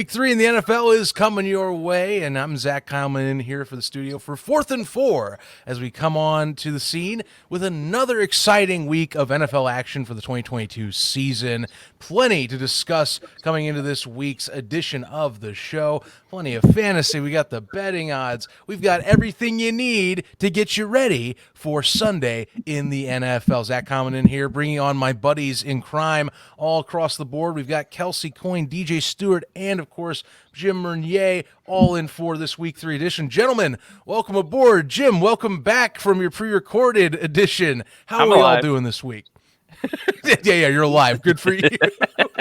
Week 3 in the NFL is coming your way, and I'm Zach Kyleman in here for the studio for 4th and 4 as we come on to the scene with another exciting week of NFL action for the 2022 season. Plenty to discuss coming into this week's edition of the show. Plenty of fantasy. We got the betting odds. We've got everything you need to get you ready for Sunday in the NFL. Zach Kyleman in here, bringing on my buddies in crime all across the board. We've got Kelcey, Coyne, DJ Stewart, and of course Jim Mernier all in for this Week 3 edition. Gentlemen, welcome aboard. Jim, welcome back from your pre-recorded edition. How are we all doing this week? yeah, you're alive. Good for you.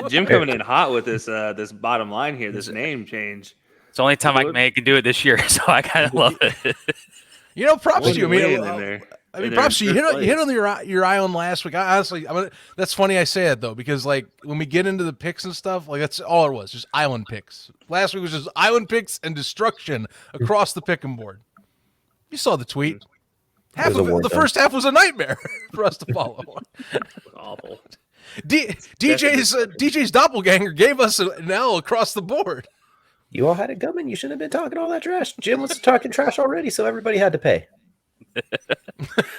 Jim coming in hot with this this bottom line here, this name change. It's the only time I can do it this year, so I kind of love it. You know, props to you. Props to you. You hit on your island last week. Honestly, that's funny I say that, though, because, like, when we get into the picks and stuff, like, that's all it was, just island picks. Last week was just island picks and destruction across the pick and board. You saw the tweet. Half of it, the first half was a nightmare for us to follow. Awful. DJ's doppelganger gave us an L across the board. You all had it coming. You shouldn't have been talking all that trash. Jim was talking trash already, so everybody had to pay.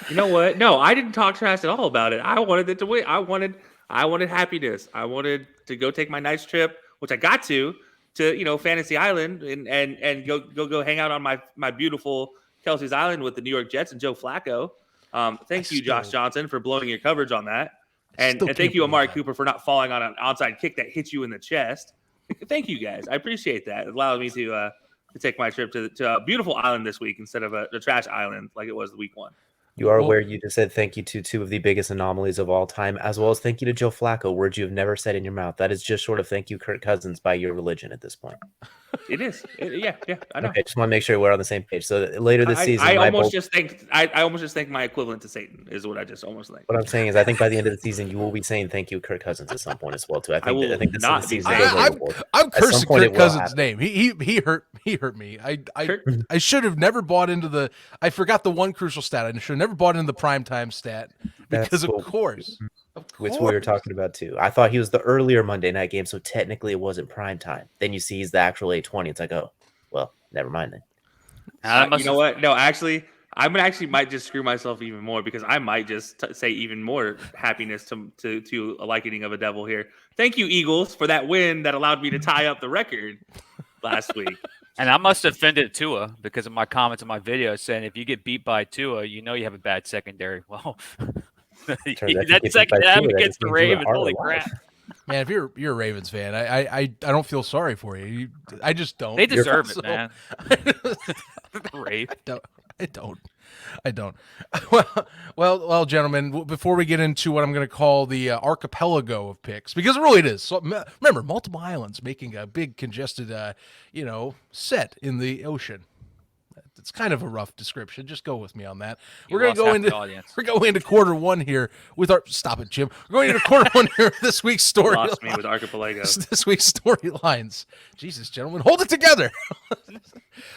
You know what? No, I didn't talk trash at all about it. I wanted it to win. I wanted happiness. I wanted to go take my nice trip, which I got to Fantasy Island and go hang out on my beautiful Kelcey's Island with the New York Jets and Joe Flacco. Thank you, Josh Johnson, for blowing your coverage on that. And thank you, Amari Cooper, for not falling on an onside kick that hit you in the chest. Thank you, guys. I appreciate that. It allowed me to take my trip to a beautiful island this week instead of a trash island like it was week 1. You are aware you just said thank you to two of the biggest anomalies of all time, as well as thank you to Joe Flacco, words you have never said in your mouth. That is just sort of thank you, Kirk Cousins, by your religion at this point. It is. Yeah, I know. Okay, just want to make sure we're on the same page. So later this season, I almost just think my equivalent to Satan is what I just almost think. What I'm saying is, I think by the end of the season, you will be saying thank you, Kirk Cousins, at some point as well too. I think this is the season. I'm cursing Kirk Cousins' name. He hurt me. I should have never bought into I forgot the one crucial stat. I should have never bought into the primetime stat because of course. Which we were talking about too. I thought he was the earlier Monday night game, so technically it wasn't prime time. Then you see he's the actual 8:20. It's like, oh, well, never mind then. You know what? No, actually, I might just screw myself even more because I might just say even more happiness to a likening of a devil here. Thank you, Eagles, for that win that allowed me to tie up the record last week. And I must have offended Tua because of my comments in my video saying if you get beat by Tua, you know you have a bad secondary. Well. That second half against the Ravens, holy crap! Man, if you're a Ravens fan, I don't feel sorry for you. I just don't. They deserve it, man. I don't. Well, gentlemen. Before we get into what I'm going to call the archipelago of picks, because really it is. So, remember, multiple islands making a big congested, set in the ocean. It's kind of a rough description. Just go with me on that. We're going to go into quarter one here with our. Stop it, Jim. We're going into quarter one here with this week's story. Lost me with archipelago. This week's storylines. Jesus, gentlemen, hold it together.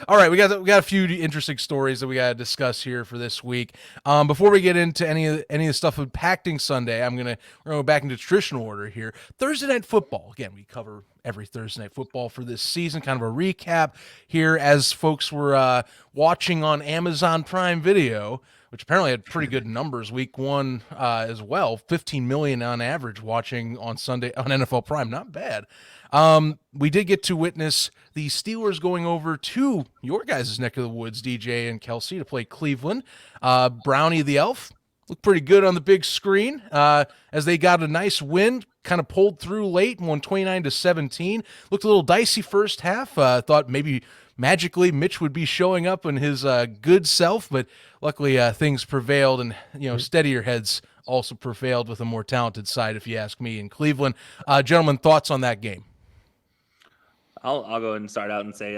All right, we got a few interesting stories that we got to discuss here for this week. Before we get into any of the stuff impacting Sunday, we're going to go back into traditional order here. Thursday night football. Again, we cover every Thursday night football for this season. Kind of a recap here as folks were watching on Amazon Prime Video, which apparently had pretty good numbers week 1 as well. 15 million on average watching on Sunday on NFL Prime. Not bad. We did get to witness the Steelers going over to your guys' neck of the woods, DJ and Kelcey, to play Cleveland. Brownie the Elf looked pretty good on the big screen as they got a nice win, kind of pulled through late and won 29-17. Looked a little dicey first half. Thought maybe magically Mitch would be showing up in his good self, but luckily things prevailed and, steadier heads also prevailed with a more talented side, if you ask me, in Cleveland. Gentlemen, thoughts on that game? I'll go ahead and start out and say,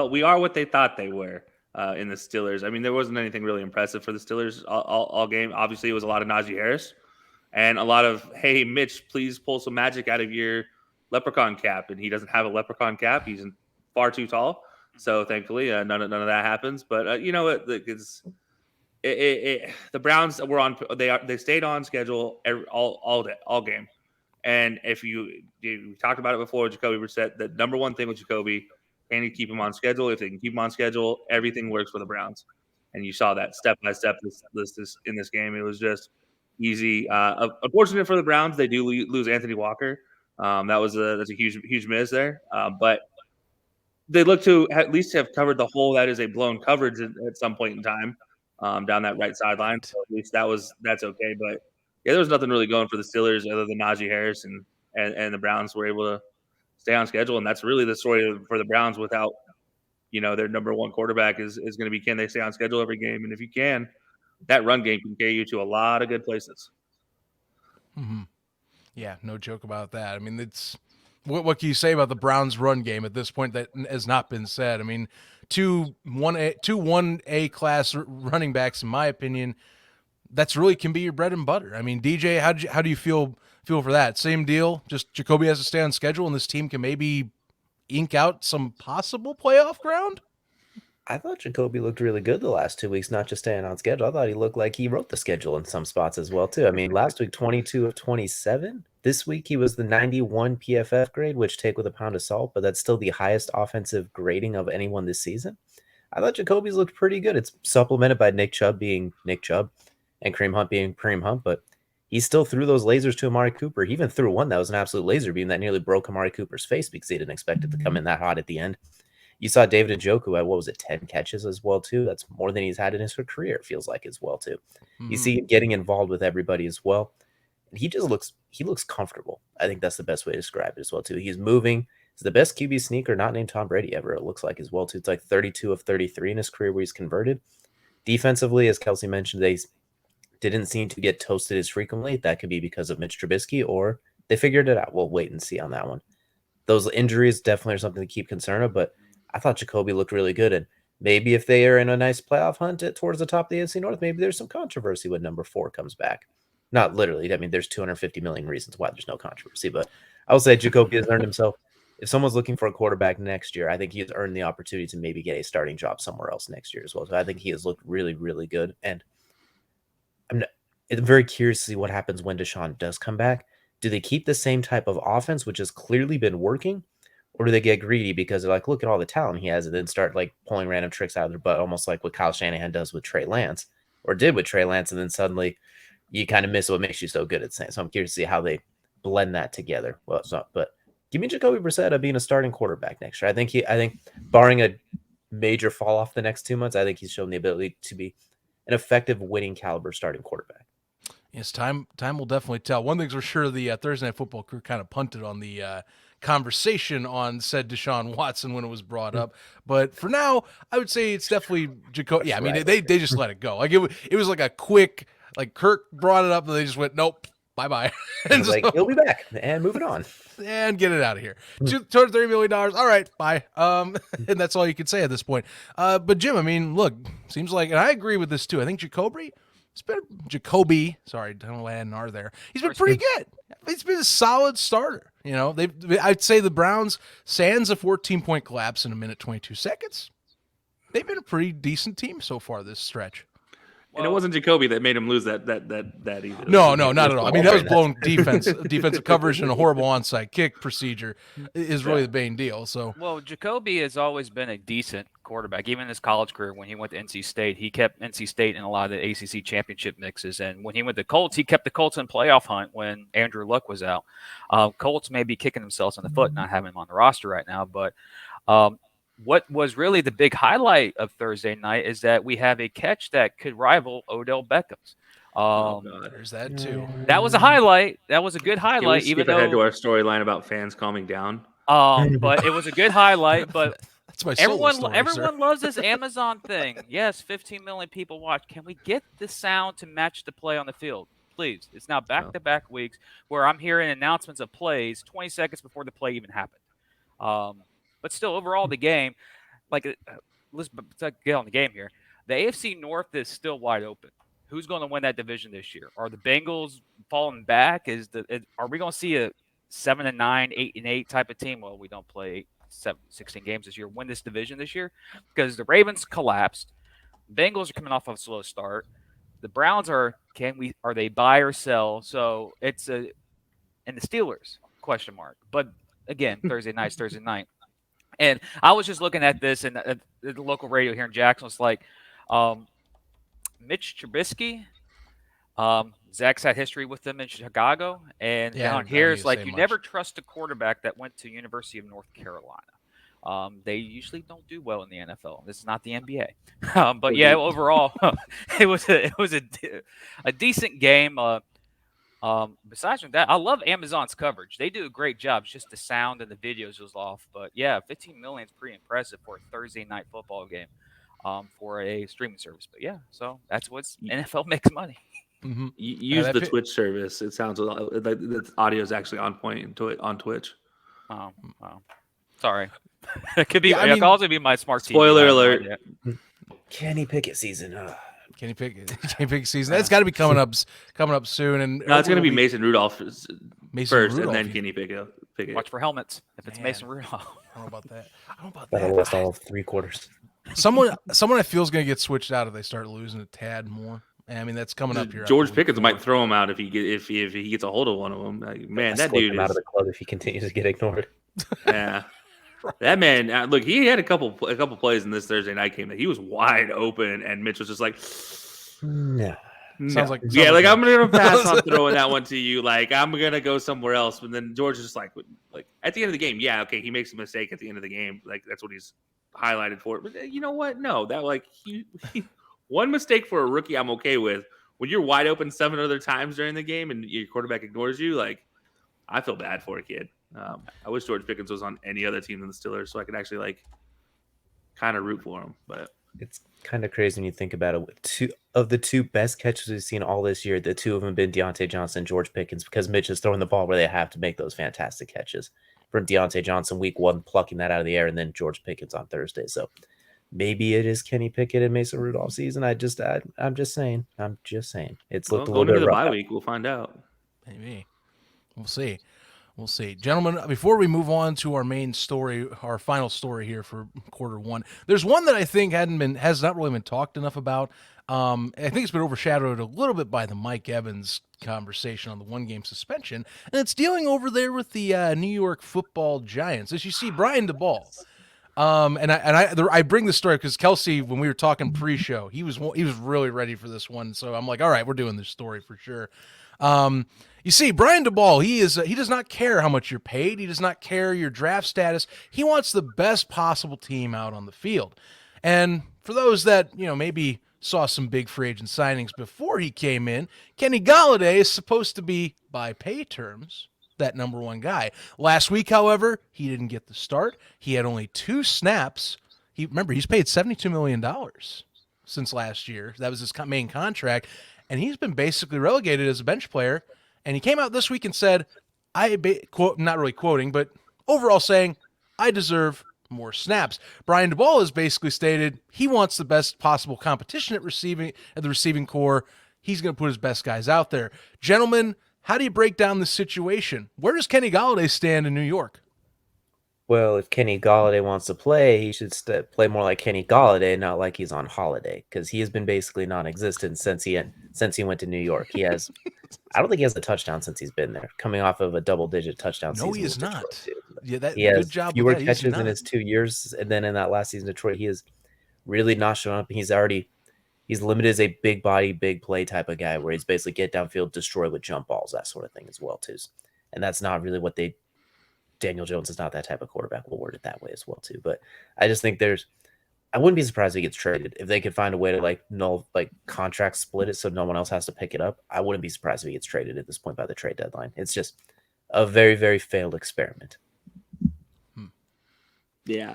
we are what they thought they were in the Steelers. I mean, there wasn't anything really impressive for the Steelers all game. Obviously, it was a lot of Najee Harris and a lot of, hey, Mitch, please pull some magic out of your leprechaun cap. And he doesn't have a leprechaun cap. He's far too tall. So thankfully, none of that happens. But you know what? The Browns were on. They stayed on schedule all game. And if you talked about it before with Jacoby Brissett, the number one thing with Jacoby, can you keep him on schedule? If they can keep him on schedule, everything works for the Browns. And you saw that step by step in this game. It was just easy. Unfortunate for the Browns, they do lose Anthony Walker. That's a huge miss there. But they look to at least have covered the hole that is a blown coverage at some point in time down that right sideline. So at least that's okay. But yeah, there was nothing really going for the Steelers other than Najee Harris and the Browns were able to stay on schedule. And that's really the story for the Browns without, their number one quarterback is going to be, can they stay on schedule every game? And if you can, that run game can carry you to a lot of good places. Mm-hmm. Yeah, no joke about that. I mean, it's what can you say about the Browns' run game at this point that has not been said? I mean, two 1A class running backs, in my opinion, that's really can be your bread and butter. I mean, DJ, how do you feel for that? Same deal. Just Jacoby has to stay on schedule, and this team can maybe ink out some possible playoff ground. I thought Jacoby looked really good the last 2 weeks, not just staying on schedule. I thought he looked like he wrote the schedule in some spots as well, too. I mean, last week, 22 of 27. This week, he was the 91 PFF grade, which take with a pound of salt, but that's still the highest offensive grading of anyone this season. I thought Jacoby's looked pretty good. It's supplemented by Nick Chubb being Nick Chubb and Kareem Hunt being Kareem Hunt, but he still threw those lasers to Amari Cooper. He even threw one that was an absolute laser beam that nearly broke Amari Cooper's face because he didn't expect it to come in that hot at the end. You saw David Njoku at 10 catches as well, too. That's more than he's had in his career, it feels like, as well, too. You see him getting involved with everybody as well. And he looks comfortable. I think that's the best way to describe it as well, too. He's moving. He's the best QB sneaker not named Tom Brady ever, it looks like, as well, too. It's like 32 of 33 in his career where he's converted. Defensively, as Kelcey mentioned, they didn't seem to get toasted as frequently. That could be because of Mitch Trubisky, or they figured it out. We'll wait and see on that one. Those injuries definitely are something to keep concerned of, but I thought Jacoby looked really good. And maybe if they are in a nice playoff hunt towards the top of the NFC North, maybe there's some controversy when number 4 comes back. Not literally. I mean, there's 250 million reasons why there's no controversy, but I will say Jacoby has earned himself. If someone's looking for a quarterback next year, I think he has earned the opportunity to maybe get a starting job somewhere else next year as well. So I think he has looked really, really good. And I'm very curious to see what happens when Deshaun does come back. Do they keep the same type of offense, which has clearly been working? Or do they get greedy because they're like, look at all the talent he has, and then start like pulling random tricks out of their butt, almost like what Kyle Shanahan does with Trey Lance, or did with Trey Lance, and then suddenly you kind of miss what makes you so good at saying. So I'm curious to see how they blend that together. Well, it's not, but give me Jacoby Brissett being a starting quarterback next year. I think barring a major fall off the next 2 months, I think he's shown the ability to be an effective winning caliber starting quarterback. Yes, time will definitely tell. One thing's for sure, the Thursday Night Football crew kind of punted on the conversation on said Deshaun Watson when it was brought up. But for now, I would say it's definitely Jacoby. Yeah, I mean, they just let it go. Like it was like a quick, like Kirk brought it up and they just went, nope, bye-bye. And so, like, he'll be back and moving on. And get it out of here. $230 million. All right, bye. And that's all you can say at this point. But Jim, I mean, look, seems like, and I agree with this too. I think Jacoby, sorry, don't add an R there. He's been pretty good. He's been a solid starter. You know, I'd say the Browns, sans a 14-point collapse in a minute 22 seconds, they've been a pretty decent team so far this stretch. And it wasn't Jacoby that made him lose that either. No, not at all. I mean, that was blown defensive coverage and a horrible onside kick procedure is really the main deal. So, well, Jacoby has always been a decent quarterback. Even in his college career, when he went to NC State, he kept NC State in a lot of the ACC championship mixes. And when he went to Colts, he kept the Colts in playoff hunt when Andrew Luck was out. Colts may be kicking themselves in the foot not having him on the roster right now, but what was really the big highlight of Thursday night is that we have a catch that could rival Odell Beckham's. There's that too. That was a highlight. That was a good highlight. Even though ahead to our storyline about fans calming down. But it was a good highlight. But that's my everyone sir. loves this Amazon thing. Yes, 15 million people watch. Can we get the sound to match the play on the field? Please. It's now back-to-back weeks where I'm hearing announcements of plays 20 seconds before the play even happened. But still, overall, the game, let's get on the game here. The AFC North is still wide open. Who's going to win that division this year? Are the Bengals falling back? Are we going to see a 7-9, 8-8 type of team? Well, we don't play 16 games this year. Win this division this year because the Ravens collapsed. Bengals are coming off of a slow start. The Browns are they buy or sell? So it's an and the Steelers? ? But again, Thursday night. And I was just looking at this and the local radio here in Jackson was like, Mitch Trubisky. Zach's had history with them in Chicago, and Yeah, I down don't here need it's to like say you much. never trust a quarterback that went to University of North Carolina. They usually don't do well in the NFL. This is not the NBA. But yeah, overall, it was a decent game. Besides from that, I love Amazon's coverage. They do a great job. It's just the sound and the videos was off. But yeah, 15 million is pretty impressive for a Thursday night football game for a streaming service. But yeah, so that's what's NFL makes money. Mm-hmm. Use the Twitch service. It sounds like the audio is actually on point on Twitch. Oh, wow. Sorry. It could be. Yeah, I It mean, could also be my smart TV. Spoiler I have no alert. idea. Kenny Pickett season. Kenny Pickett season. That's got to be coming up soon. And No, it's going to be Mason Rudolph first, Rudolph, and then Kenny Pickett. Watch for helmets if it's Man. Mason Rudolph. I don't know about that. That'll last all 3 quarters. Someone I feel is going to get switched out if they start losing a tad more. I mean, that's coming up here. George Pickens might throw him out if he gets a hold of one of them. Like, man, that dude is out of the club if he continues to get ignored. Yeah, that man. Look, he had a couple plays in this Thursday night game that he was wide open, and Mitch was just like, No. Sounds like I'm gonna pass on throwing that one to you. Like, I'm gonna go somewhere else. But then George is just like at the end of the game, yeah, okay, he makes a mistake at the end of the game. Like, that's what he's highlighted for. But you know what? No, that he one mistake for a rookie, I'm okay with. When you're wide open 7 other times during the game and your quarterback ignores you, like, I feel bad for a kid. I wish George Pickens was on any other team than the Steelers so I could actually kind of root for him. But it's kind of crazy when you think about it. 2 of the 2 best catches we've seen all this year, the 2 of them have been Deontay Johnson and George Pickens because Mitch is throwing the ball where they have to make those fantastic catches. From Deontay Johnson week 1, plucking that out of the air, and then George Pickens on Thursday. So maybe it is Kenny Pickett and Mason Rudolph season. I'm just saying. It's looked a little going into bit the rough. bye week, we'll find out. Maybe. We'll see. Gentlemen, before we move on to our main story, our final story here for quarter 1, there's one that I think has not really been talked enough about. I think it's been overshadowed a little bit by the Mike Evans conversation on the 1-game suspension, and it's dealing over there with the New York Football Giants. As you see, Brian DeBall. I bring this story because Kelcey, when we were talking pre-show, he was really ready for this one. So I'm like, all right, we're doing this story for sure. You see, Brian DeBall, he does not care how much you're paid. He does not care your draft status. He wants the best possible team out on the field. And for those that, maybe saw some big free agent signings before he came in, Kenny Golladay is supposed to be, by pay terms, that number 1 guy. Last week, however, he didn't get the start. He had only 2 snaps. He's paid $72 million since last year. That was his main contract. And he's been basically relegated as a bench player. And he came out this week and said, not really quoting, but overall saying, I deserve more snaps. Brian DeBall has basically stated he wants the best possible competition at the receiving core. He's going to put his best guys out there. Gentlemen, how do you break down this situation? Where does Kenny Golladay stand in New York? Well, if Kenny Golladay wants to play, he should play more like Kenny Golladay, not like he's on holiday, because he has been basically non-existent since he went to New York. I don't think he has a touchdown since he's been there, coming off of a double-digit touchdown season. No, he is not. Yeah, he has good job fewer with that. catches in his 2 years, and then in that last season in Detroit, he has really not shown up. He's limited as a big body, big play type of guy, where he's basically get downfield, destroy with jump balls, that sort of thing as well too. And that's not really what Daniel Jones is not that type of quarterback. We'll word it that way as well too. But I just think I wouldn't be surprised if he gets traded if they could find a way to contract split it so no one else has to pick it up. I wouldn't be surprised if he gets traded at this point by the trade deadline. It's just a very, very failed experiment. Yeah.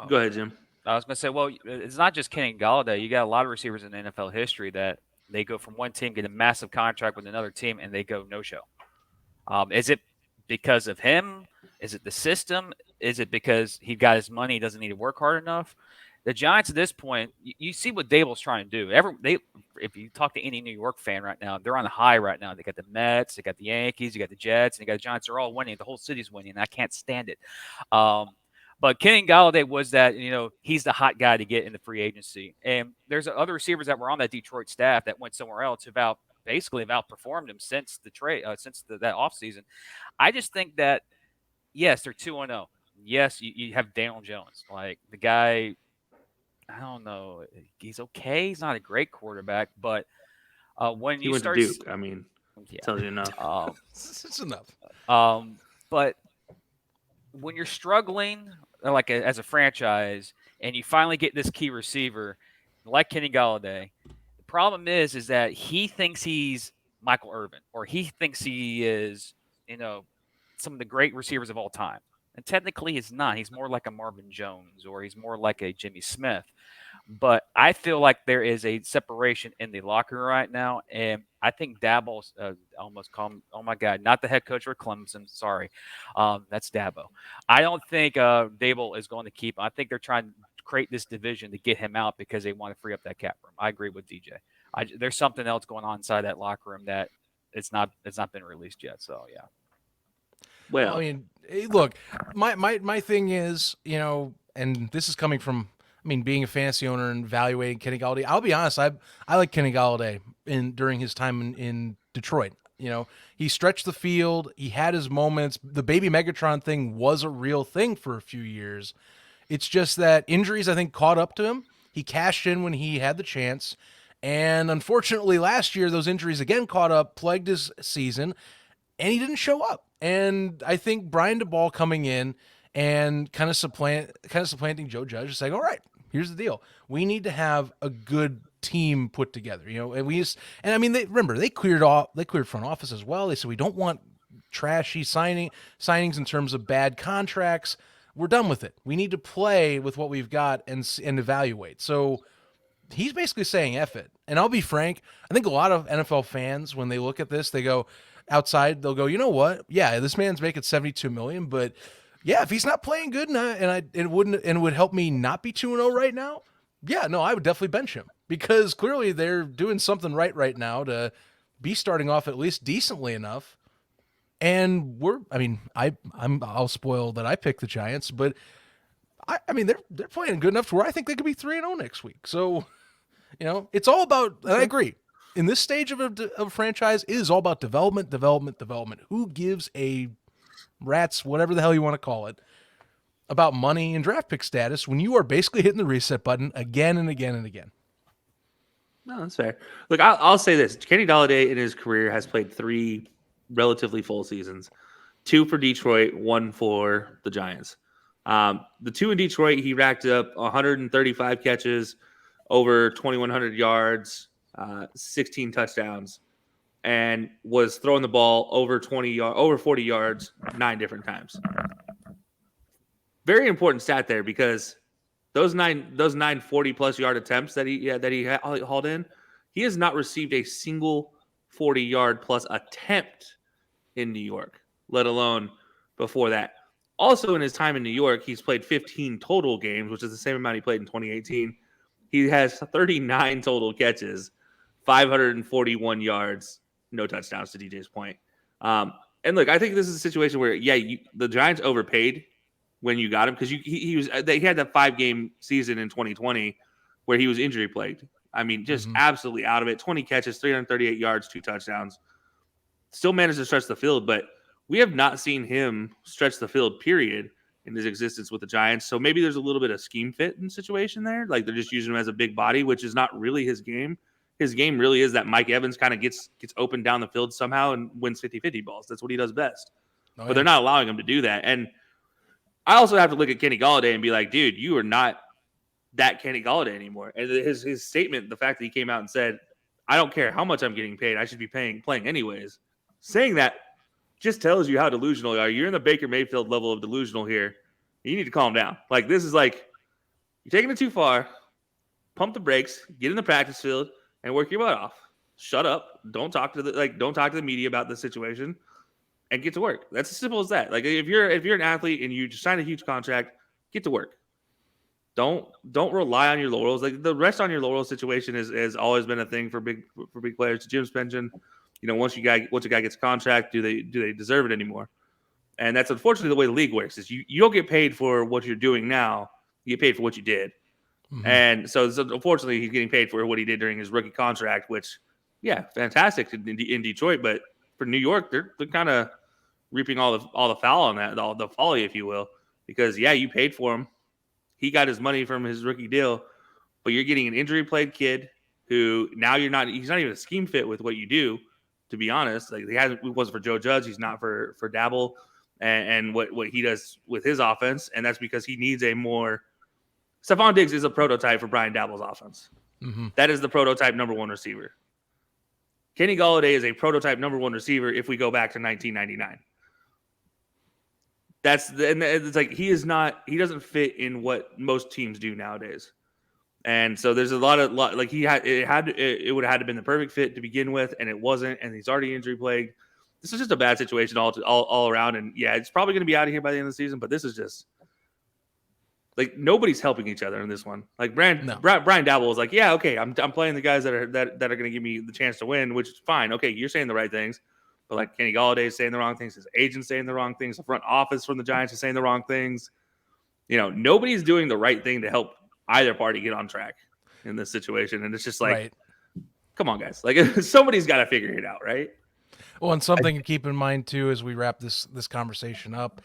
Go ahead, Jim. I was going to say, well, it's not just Kenny Golladay. You got a lot of receivers in NFL history that they go from one team, get a massive contract with another team, and they go no-show. Is it because of him? Is it the system? Is it because he got his money, he doesn't need to work hard enough? The Giants at this point, you see what Dable's trying to do. If you talk to any New York fan right now, they're on the high right now. They got the Mets, they got the Yankees, you got the Jets, and you got the Giants. They're all winning. The whole city's winning, and I can't stand it. But Kenny Golladay was that, he's the hot guy to get in the free agency. And there's other receivers that were on that Detroit staff that went somewhere else about basically have outperformed him since the trade, since that offseason. I just think that, yes, they're 2-0. Yes, you have Daniel Jones. Like, the guy, I don't know. He's okay. He's not a great quarterback, but when He you went to start, Duke. I mean, yeah, tells you enough. It's enough. But when you're struggling, like as a franchise, and you finally get this key receiver, like Kenny Golladay, the problem is that he thinks he's Michael Irvin, or he thinks he is, some of the great receivers of all time. And technically, he's not. He's more like a Marvin Jones, or he's more like a Jimmy Smith. But I feel like there is a separation in the locker room right now, and I think Dabo almost called. Oh my God, not the head coach for Clemson. Sorry, that's Dabo. I don't think Dable is going to keep him. I think they're trying to create this division to get him out because they want to free up that cap room. I agree with DJ. There's something else going on inside that locker room that it's not been released yet. So yeah. Well, I mean, look, my thing is, and this is coming from, being a fantasy owner and evaluating Kenny Golladay. I'll be honest, I like Kenny Golladay during his time in Detroit. He stretched the field. He had his moments. The baby Megatron thing was a real thing for a few years. It's just that injuries, I think, caught up to him. He cashed in when he had the chance. And unfortunately, last year, those injuries again caught up, plagued his season, and he didn't show up. And I think Brian DeBall coming in and kind of supplanting Joe Judge, saying, all right, here's the deal. We need to have a good team put together, and they cleared front office as well. They said, we don't want trashy signings in terms of bad contracts. We're done with it. We need to play with what we've got and evaluate. So he's basically saying F it. And I'll be frank, I think a lot of NFL fans, when they look at this, they go outside, they'll go, you know what? Yeah, this man's making $72 million, but yeah, if he's not playing good and it would help me not be 2-0 right now, yeah, no, I would definitely bench him, because clearly they're doing something right now to be starting off at least decently enough. And I'll spoil that I picked the Giants, but they're playing good enough to where I think they could be 3-0 next week. So, it's all about, and I agree, in this stage of a franchise, it is all about development. Who gives a rat's, whatever the hell you want to call it, about money and draft pick status when you are basically hitting the reset button again and again and again? No, that's fair. Look, I'll say this. Kenny Golladay in his career has played 3 relatively full seasons, 2 for Detroit, 1 for the Giants. The 2 in Detroit, he racked up 135 catches, over 2,100 yards, 16 touchdowns, and was throwing the ball over 40 yards 9 different times. Very important stat there, because those nine 40+ yard attempts that he hauled in, he has not received a single 40-yard plus attempt in New York, let alone before that. Also, in his time in New York, he's played 15 total games, which is the same amount he played in 2018. He has 39 total catches, 541 yards, no touchdowns, to DJ's point. And look, I think this is a situation where, the Giants overpaid when you got him, because he had that 5-game season in 2020 where he was injury plagued. Just absolutely out of it. 20 catches, 338 yards, 2 touchdowns. Still managed to stretch the field, but we have not seen him stretch the field, period, in his existence with the Giants. So maybe there's a little bit of scheme fit in situation there. Like, they're just using him as a big body, which is not really his game. His game really is that Mike Evans kind of gets open down the field somehow and wins 50-50 balls. That's what he does best. But they're not allowing him to do that. And I also have to look at Kenny Golladay and be like, dude, you are not that Kenny Golladay anymore. And his statement, the fact that he came out and said, I don't care how much I'm getting paid, I should be playing anyways. Saying that just tells you how delusional you are. You're in the Baker Mayfield level of delusional here. You need to calm down. Like, this is like, you're taking it too far. Pump the brakes, get in the practice field, and work your butt off. Shut up. Don't talk to the media about the situation, and get to work. That's as simple as that. Like, if you're an athlete and you just sign a huge contract, get to work. Don't rely on your laurels. Like, the rest on your laurels situation has always been a thing for big players. Jim's mentioned, once a guy gets a contract, do they deserve it anymore? And that's unfortunately the way the league works. Is you don't get paid for what you're doing now. You get paid for what you did. Mm-hmm. And so unfortunately, he's getting paid for what he did during his rookie contract, which yeah, fantastic in Detroit, but for New York, they're kind of reaping all the foul on that, all the folly, if you will, because yeah, you paid for him, he got his money from his rookie deal, but you're getting an injury plagued kid who now he's not even a scheme fit with what you do. To be honest, like it wasn't for Joe Judge, he's not for Dabble and what he does with his offense, and that's because he needs a more. Stephon Diggs is a prototype for Brian Dabble's offense. Mm-hmm. That is the prototype number one receiver. Kenny Golladay is a prototype number one receiver if we go back to 1999. And it's like he doesn't fit in what most teams do nowadays. And so there's a lot like it would have had to been the perfect fit to begin with, and it wasn't, and he's already injury plagued. This is just a bad situation all around. And yeah, it's probably going to be out of here by the end of the season, but this is just like nobody's helping each other in this one. Like Brian Dabble was like, yeah, okay, I'm playing the guys that are going to give me the chance to win, which is fine. Okay, you're saying the right things, but like Kenny Golladay is saying the wrong things, his agent's saying the wrong things, the front office from the Giants is saying the wrong things. Nobody's doing the right thing to help either party get on track in this situation, and it's just like, come on, guys, like somebody's got to figure it out, right? Well, and something to keep in mind too as we wrap this conversation up,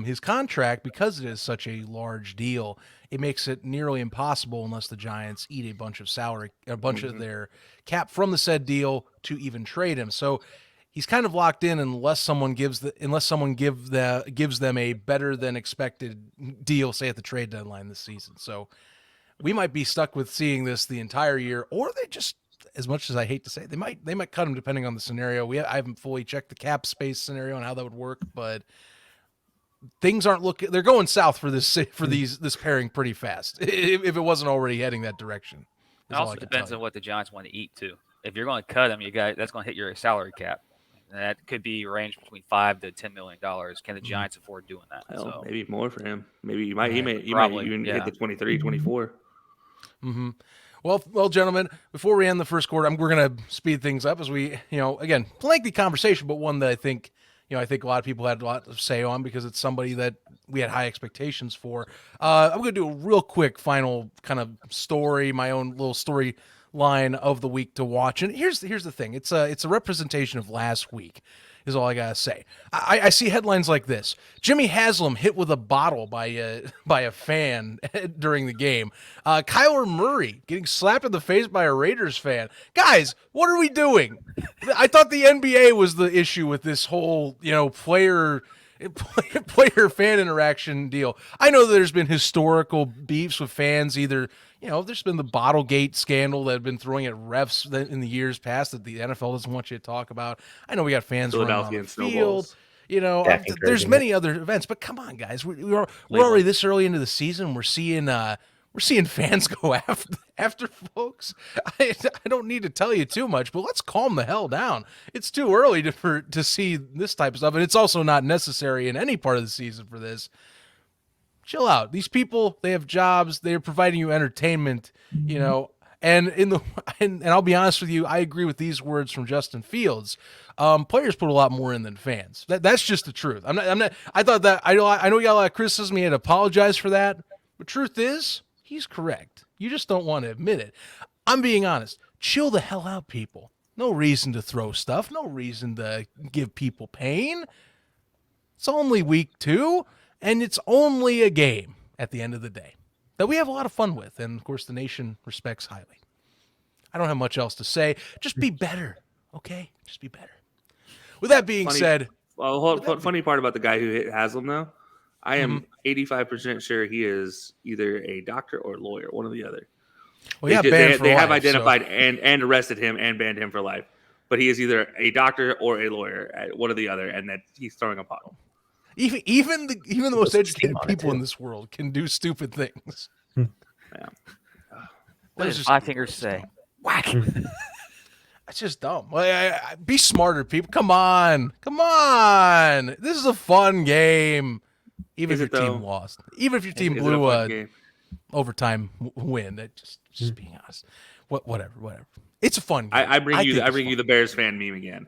his contract, because it is such a large deal, it makes it nearly impossible unless the Giants eat a bunch of their cap from the said deal to even trade him. So he's kind of locked in unless someone gives them a better than expected deal, say at the trade deadline this season. So we might be stuck with seeing this the entire year, or they just, as much as I hate to say, they might cut him depending on the scenario. I haven't fully checked the cap space scenario and how that would work, but things aren't looking. They're going south for this pairing pretty fast. If it wasn't already heading that direction. It also depends on what the Giants want to eat too. If you're going to cut him, that's going to hit your salary cap. And that could be ranged between $5 to $10 million. Can the Giants afford doing that? Well, maybe more for him. Maybe he might even hit the 23, 24. Mm-hmm. Well, gentlemen, before we end the first quarter, we're going to speed things up as we, again, lengthy conversation, but one that I think a lot of people had a lot to say on because it's somebody that we had high expectations for. I'm going to do a real quick final kind of story, my own little story line of the week to watch. And here's the thing. It's a representation of last week is all I got to say. I see headlines like this. Jimmy Haslam hit with a bottle by a fan during the game. Kyler Murray getting slapped in the face by a Raiders fan. Guys, what are we doing? I thought the NBA was the issue with this whole, player fan interaction deal. I know there's been historical beefs with fans, either there's been the Bottlegate scandal that have been throwing at refs in the years past that the NFL doesn't want you to talk about. I know we got fans running on the field. There's many other events, but come on, guys, we're already this early into the season. We're seeing fans go after folks. I don't need to tell you too much, but let's calm the hell down. It's too early to see this type of stuff, and it's also not necessary in any part of the season for this. Chill out. These people, they have jobs. They're providing you entertainment, and I'll be honest with you, I agree with these words from Justin Fields. Players put a lot more in than fans. That's just the truth. I'm not. I thought that I know he got a lot of criticism. He had to apologize for that. But truth is, he's correct. You just don't want to admit it. I'm being honest. Chill the hell out, people. No reason to throw stuff. No reason to give people pain. It's only week 2. And it's only a game at the end of the day that we have a lot of fun with. And, of course, the nation respects highly. I don't have much else to say. Just be better, okay? Just be better. With that being said. Well, funny part about the guy who hit Haslam, though, I am 85% sure he is either a doctor or a lawyer, one or the other. Well, they have identified and arrested him and banned him for life. But he is either a doctor or a lawyer, one or the other, and that he's throwing a bottle. Even the most educated people in this world can do stupid things. Yeah. What does 5 fingers say? Whack. That's just dumb. Be smarter, people. Come on. This is a fun game. Even if your team lost. Even if your team blew a overtime win. Just being honest. Whatever. It's a fun game. I bring you the Bears fan meme again.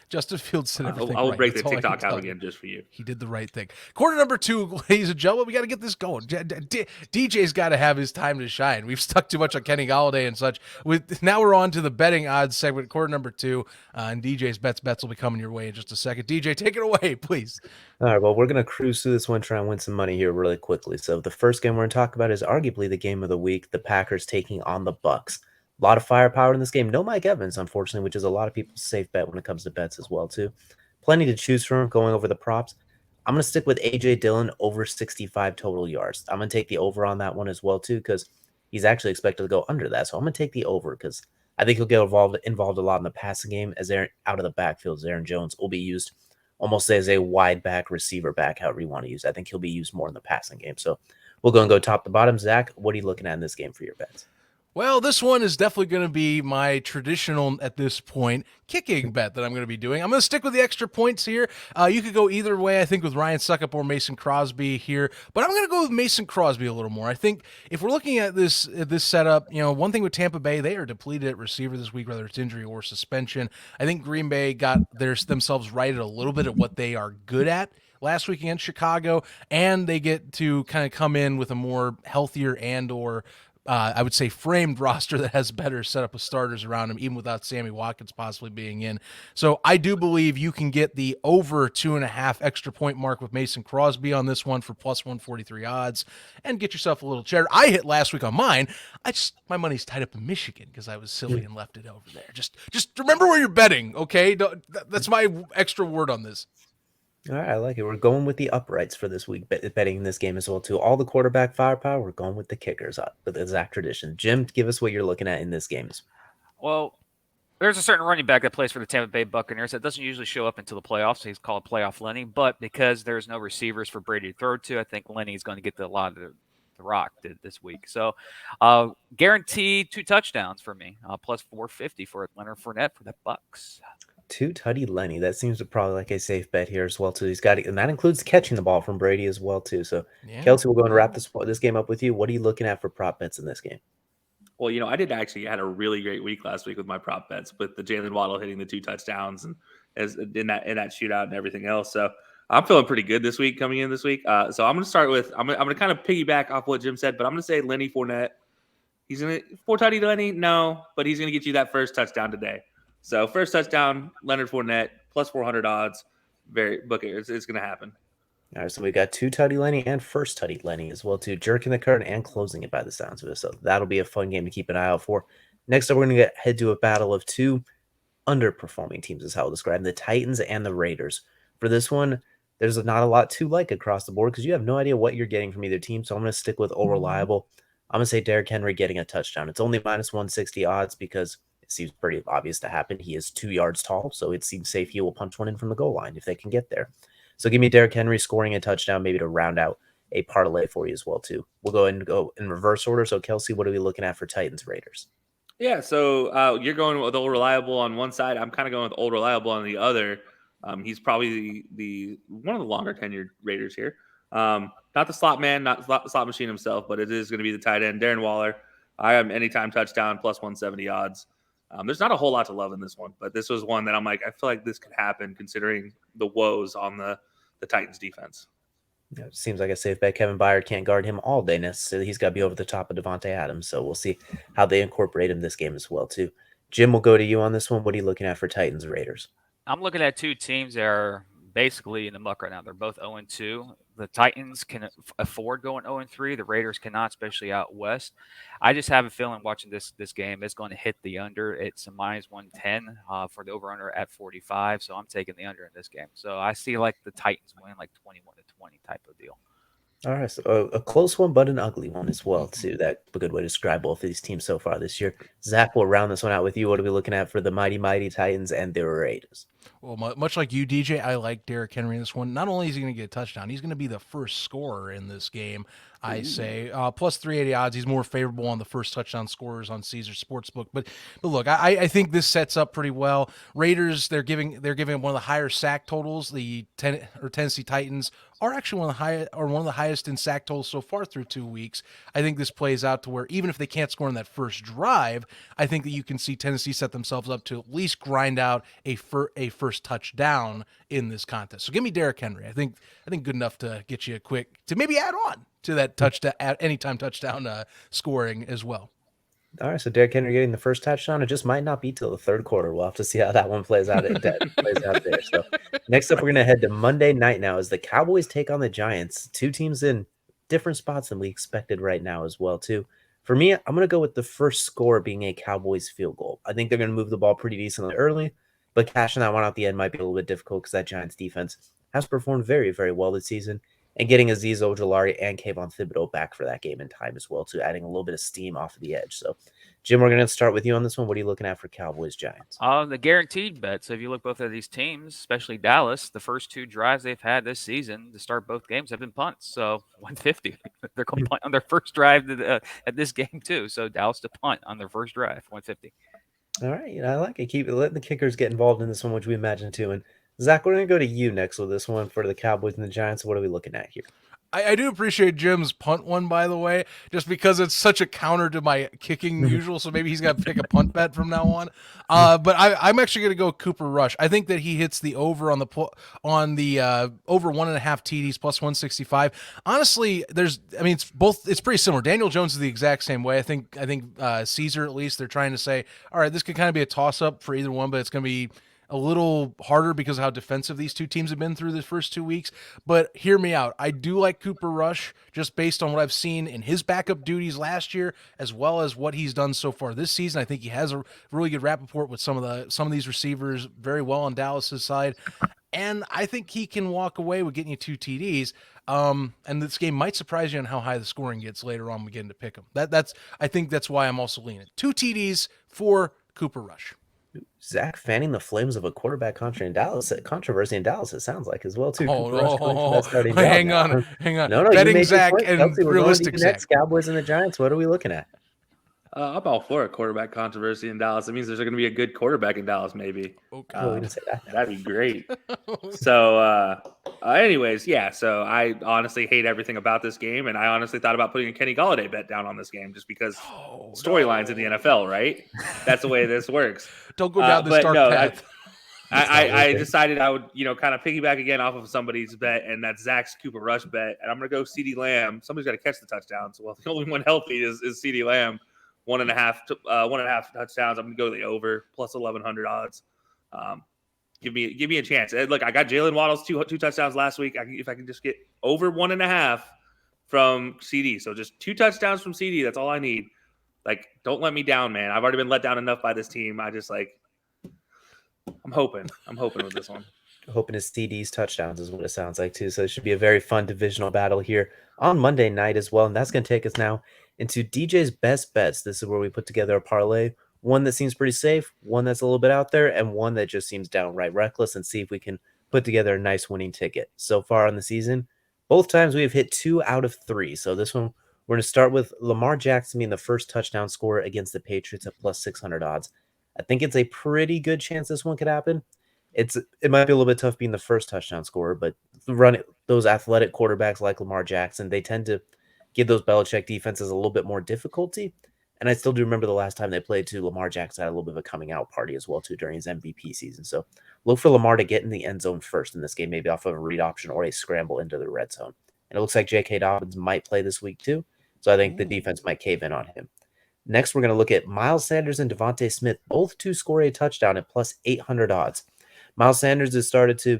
Justin Fields said everything I will right. break That's the all I can TikTok out tell you. again just for you. He did the right thing. Quarter number 2, ladies and gentlemen, we got to get this going. DJ's got to have his time to shine. We've stuck too much on Kenny Golladay and such. Now we're on to the betting odds segment, quarter number 2, and DJ's bets will be coming your way in just a second. DJ, take it away, please. All right, well, we're going to cruise through this one, try and win some money here really quickly. So the first game we're going to talk about is arguably the game of the week, the Packers taking on the Bucks. A lot of firepower in this game. No Mike Evans, unfortunately, which is a lot of people's safe bet when it comes to bets as well, too. Plenty to choose from going over the props. I'm going to stick with A.J. Dillon over 65 total yards. I'm going to take the over on that one as well, too, because he's actually expected to go under that. So I'm going to take the over because I think he'll get involved a lot in the passing game as Aaron, out of the backfield. Aaron Jones will be used almost as a wide back, receiver back, however you want to use it. I think he'll be used more in the passing game. So we'll go top to bottom. Zach, what are you looking at in this game for your bets? Well, this one is definitely going to be my traditional, at this point, kicking bet that I'm going to be doing. I'm going to stick with the extra points here. You could go either way, I think, with Ryan Suckup or Mason Crosby here. But I'm going to go with Mason Crosby a little more. I think if we're looking at this setup, one thing with Tampa Bay, they are depleted at receiver this week, whether it's injury or suspension. I think Green Bay got themselves righted a little bit at what they are good at last week against Chicago, and they get to kind of come in with a more healthier and or I would say framed roster that has better setup of starters around him, even without Sammy Watkins possibly being in. So I do believe you can get the over 2.5 extra point mark with Mason Crosby on this one for plus 143 odds and get yourself a little cheddar. I hit last week on mine. My money's tied up in Michigan because I was silly and left it over there. Just remember where you're betting, okay? That's my extra word on this. All right, I like it. We're going with the uprights for this week, betting in this game as well, too. All the quarterback firepower, we're going with the kickers with the Zach tradition. Jim, give us what you're looking at in this game. Well, there's a certain running back that plays for the Tampa Bay Buccaneers that doesn't usually show up until the playoffs. So he's called Playoff Lenny. But because there's no receivers for Brady to throw to, I think Lenny's going to get a lot of the rock this week. So guaranteed 2 touchdowns for me, plus 450 for Leonard Fournette for the Bucks. 2 Tutty Lenny. That seems to probably like a safe bet here as well, too. He's got it, and that includes catching the ball from Brady as well, too. So, yeah. Kelcey, we'll go and wrap this game up with you. What are you looking at for prop bets in this game? Well, I did actually had a really great week last week with my prop bets, with the Jalen Waddle hitting the 2 touchdowns and as in that shootout and everything else. So I'm feeling pretty good this week coming in this week. So I'm going to start with I'm going to kind of piggyback off what Jim said, but I'm going to say Lenny Fournette. He's going to 4 Tutty Lenny, no, but he's going to get you that first touchdown today. So first touchdown, Leonard Fournette, plus 400 odds. Book it. It's going to happen. All right, so we got 2 Tutty Lenny and first Tutty Lenny as well, too. Jerking the card and closing it by the sounds of it. So that'll be a fun game to keep an eye out for. Next up, we're going to head to a battle of 2 underperforming teams, is how I'll describe them, the Titans and the Raiders. For this one, there's not a lot to like across the board because you have no idea what you're getting from either team. So I'm going to stick with Reliable. I'm going to say Derrick Henry getting a touchdown. It's only minus 160 odds because it seems pretty obvious to happen. He is 2 yards tall, so it seems safe he will punch one in from the goal line if they can get there. So give me Derrick Henry scoring a touchdown, maybe to round out a parlay for you as well, too. We'll go ahead and go in reverse order. So, Kelcey, what are we looking at for Titans Raiders? Yeah, so you're going with Old Reliable on one side. I'm kind of going with Old Reliable on the other. He's probably the one of the longer tenured Raiders here. Not the slot man, not the slot machine himself, but it is going to be the tight end, Darren Waller. I am anytime touchdown, plus 170 odds. There's not a whole lot to love in this one, but this was one that I'm like, I feel like this could happen considering the woes on the Titans defense. Yeah, it seems like a safe bet. Kevin Byard can't guard him all day necessarily. He's got to be over the top of Devontae Adams, so we'll see how they incorporate him this game as well, too. Jim, we'll go to you on this one. What are you looking at for Titans Raiders? I'm looking at 2 teams that are basically in the muck right now. They're both 0-2. The Titans can afford going 0-3. The Raiders cannot, especially out west. I just have a feeling watching this game, it's going to hit the under. It's a minus 110 for the over-under at 45, so I'm taking the under in this game. So I see like the Titans win like 21-20 type of deal. All right, so a close one, but an ugly one as well, too. That's a good way to describe both of these teams so far this year. Zach, we'll round this one out with you. What are we looking at for the mighty Titans and the Raiders? Well, much like you, DJ, I like Derrick Henry in this one. Not only is he going to get a touchdown, he's going to be the first scorer in this game, I say. Plus 380 odds. He's more favorable on the first touchdown scorers on Caesar Sportsbook. But look, I think this sets up pretty well. Raiders, they're giving one of the higher sack totals. The Tennessee Titans are actually one of the highest in sack totals so far through 2 weeks. I think this plays out to where even if they can't score in that first drive, I think that you can see Tennessee set themselves up to at least grind out a first touchdown in this contest. So give me Derrick Henry. I think good enough to get you a quick to maybe add on to that touchdown at anytime touchdown scoring as well. All right, so Derrick Henry getting the first touchdown. It just might not be till the third quarter. We'll have to see how that one plays out. Plays out there. So next up, we're gonna head to Monday night now as the Cowboys take on the Giants. Two teams in different spots than we expected right now as well too. For me, I'm gonna go with the first score being a Cowboys field goal. I think they're gonna move the ball pretty decently early, but cashing that one out the end might be a little bit difficult because that Giants defense has performed very, very well this season. And getting Azeez Ojulari and Kayvon Thibodeau back for that game in time as well, too, adding a little bit of steam off of the edge. So, Jim, we're going to start with you on this one. What are you looking at for Cowboys Giants? The guaranteed bet. So if you look both of these teams, especially Dallas, the first 2 drives they've had this season to start both games have been punts. So 150. They're going to punt on their first drive at this game too. So Dallas to punt on their first drive, 150. All right, I like it. Keep letting the kickers get involved in this one, which we imagine too. And Zach, we're going to go to you next with this one for the Cowboys and the Giants. What are we looking at here? I do appreciate Jim's punt one, by the way, just because it's such a counter to my kicking usual. So maybe he's got to pick a punt bet from now on. But I'm actually going to go Cooper Rush. I think that he hits the over on the over 1.5 TDs plus 165. Honestly, it's pretty similar. Daniel Jones is the exact same way. I think Caesar, at least, they're trying to say, all right, this could kind of be a toss up for either one, but it's going to be a little harder because of how defensive these two teams have been through the first 2 weeks. But hear me out. I do like Cooper Rush just based on what I've seen in his backup duties last year, as well as what he's done so far this season. I think he has a really good rapport with some of these receivers very well on Dallas's side. And I think he can walk away with getting you 2 TDs. And this game might surprise you on how high the scoring gets later on when we get into pick 'em. I think that's why I'm also leaning 2 TDs for Cooper Rush. Zach fanning the flames of a quarterback controversy in Dallas, it sounds like, as well, too. Hang on. No, betting Zach and Kelcey, realistic Zach. Next, Cowboys and the Giants. What are we looking at? I'm all for a quarterback controversy in Dallas. It means there's going to be a good quarterback in Dallas, maybe. Okay. That'd be great. So, anyways, yeah. So I honestly hate everything about this game, and I honestly thought about putting a Kenny Golladay bet down on this game just because storylines in the NFL, right? That's the way this works. Don't go down this dark path. I decided I would, kind of piggyback again off of somebody's bet, and that's Zach's Cooper Rush bet, and I'm going to go CeeDee Lamb. Somebody's got to catch the touchdowns. Well, the only one healthy is CeeDee Lamb. 1.5 touchdowns. I'm gonna go the over plus 1,100 odds. Give me a chance. Look, I got Jalen Waddle's two touchdowns last week. If I can just get over 1.5 from CD, so just 2 touchdowns from CD. That's all I need. Like, don't let me down, man. I've already been let down enough by this team. I'm hoping with this one. Hoping to CD's touchdowns is what it sounds like too. So it should be a very fun divisional battle here on Monday night as well. And that's going to take us now into DJ's best bets. This is where we put together a parlay, one that seems pretty safe, one that's a little bit out there, and one that just seems downright reckless, and see if we can put together a nice winning ticket. So far on the season, both times we have hit 2 out of 3. So this one, we're going to start with Lamar Jackson being the first touchdown scorer against the Patriots at plus 600 odds. I think it's a pretty good chance this one could happen. It might be a little bit tough being the first touchdown scorer, but those athletic quarterbacks like Lamar Jackson, they tend to give those Belichick defenses a little bit more difficulty. And I still do remember the last time they played too, Lamar Jackson had a little bit of a coming out party as well too during his MVP season. So look for Lamar to get in the end zone first in this game, maybe off of a read option or a scramble into the red zone. And it looks like J.K. Dobbins might play this week too. So I think the defense might cave in on him. Next, we're going to look at Miles Sanders and Devontae Smith, both to score a touchdown at plus 800 odds. Miles Sanders has started to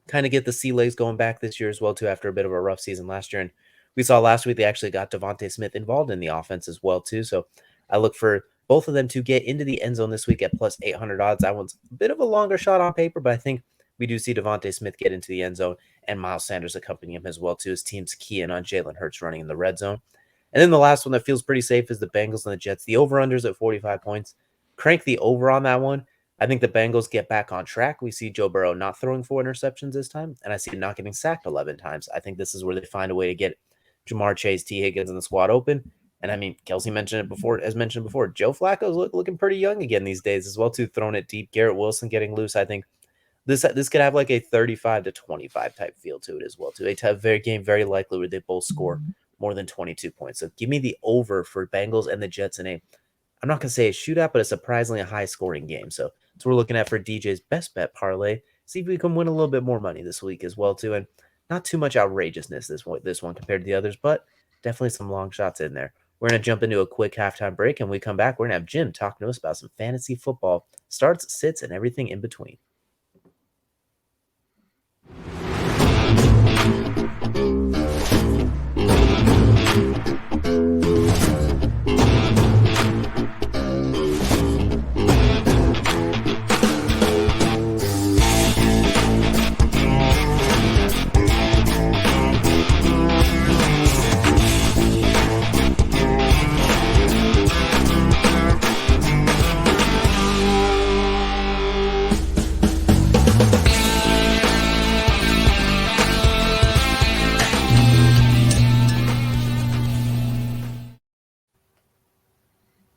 kind of get the sea legs going back this year as well, too, after a bit of a rough season last year. And we saw last week they actually got Devontae Smith involved in the offense as well, too. So I look for both of them to get into the end zone this week at plus 800 odds. That one's a bit of a longer shot on paper, but I think we do see Devontae Smith get into the end zone and Miles Sanders accompanying him as well, too. His team's keying on Jalen Hurts running in the red zone. And then the last one that feels pretty safe is the Bengals and the Jets. The over-unders at 45 points. Crank the over on that one. I think the Bengals get back on track. We see Joe Burrow not throwing 4 interceptions this time, and I see him not getting sacked 11 times. I think this is where they find a way to get Jamar Chase, T. Higgins, and the squad open. And I mean, Kelcey mentioned it before, as mentioned before, Joe Flacco's looking pretty young again these days as well, too, throwing it deep. Garrett Wilson getting loose. I think this could have like a 35-25 type feel to it as well, too. A game very likely where they both score more than 22 points. So give me the over for Bengals and the Jets in I'm not going to say a shootout, but a surprisingly high scoring game. So So we're looking at for DJ's best bet parlay. See if we can win a little bit more money this week as well too, and not too much outrageousness this one compared to the others, but definitely some long shots in there. We're gonna jump into a quick halftime break, and when we come back, we're gonna have Jim talking to us about some fantasy football starts, sits, and everything in between.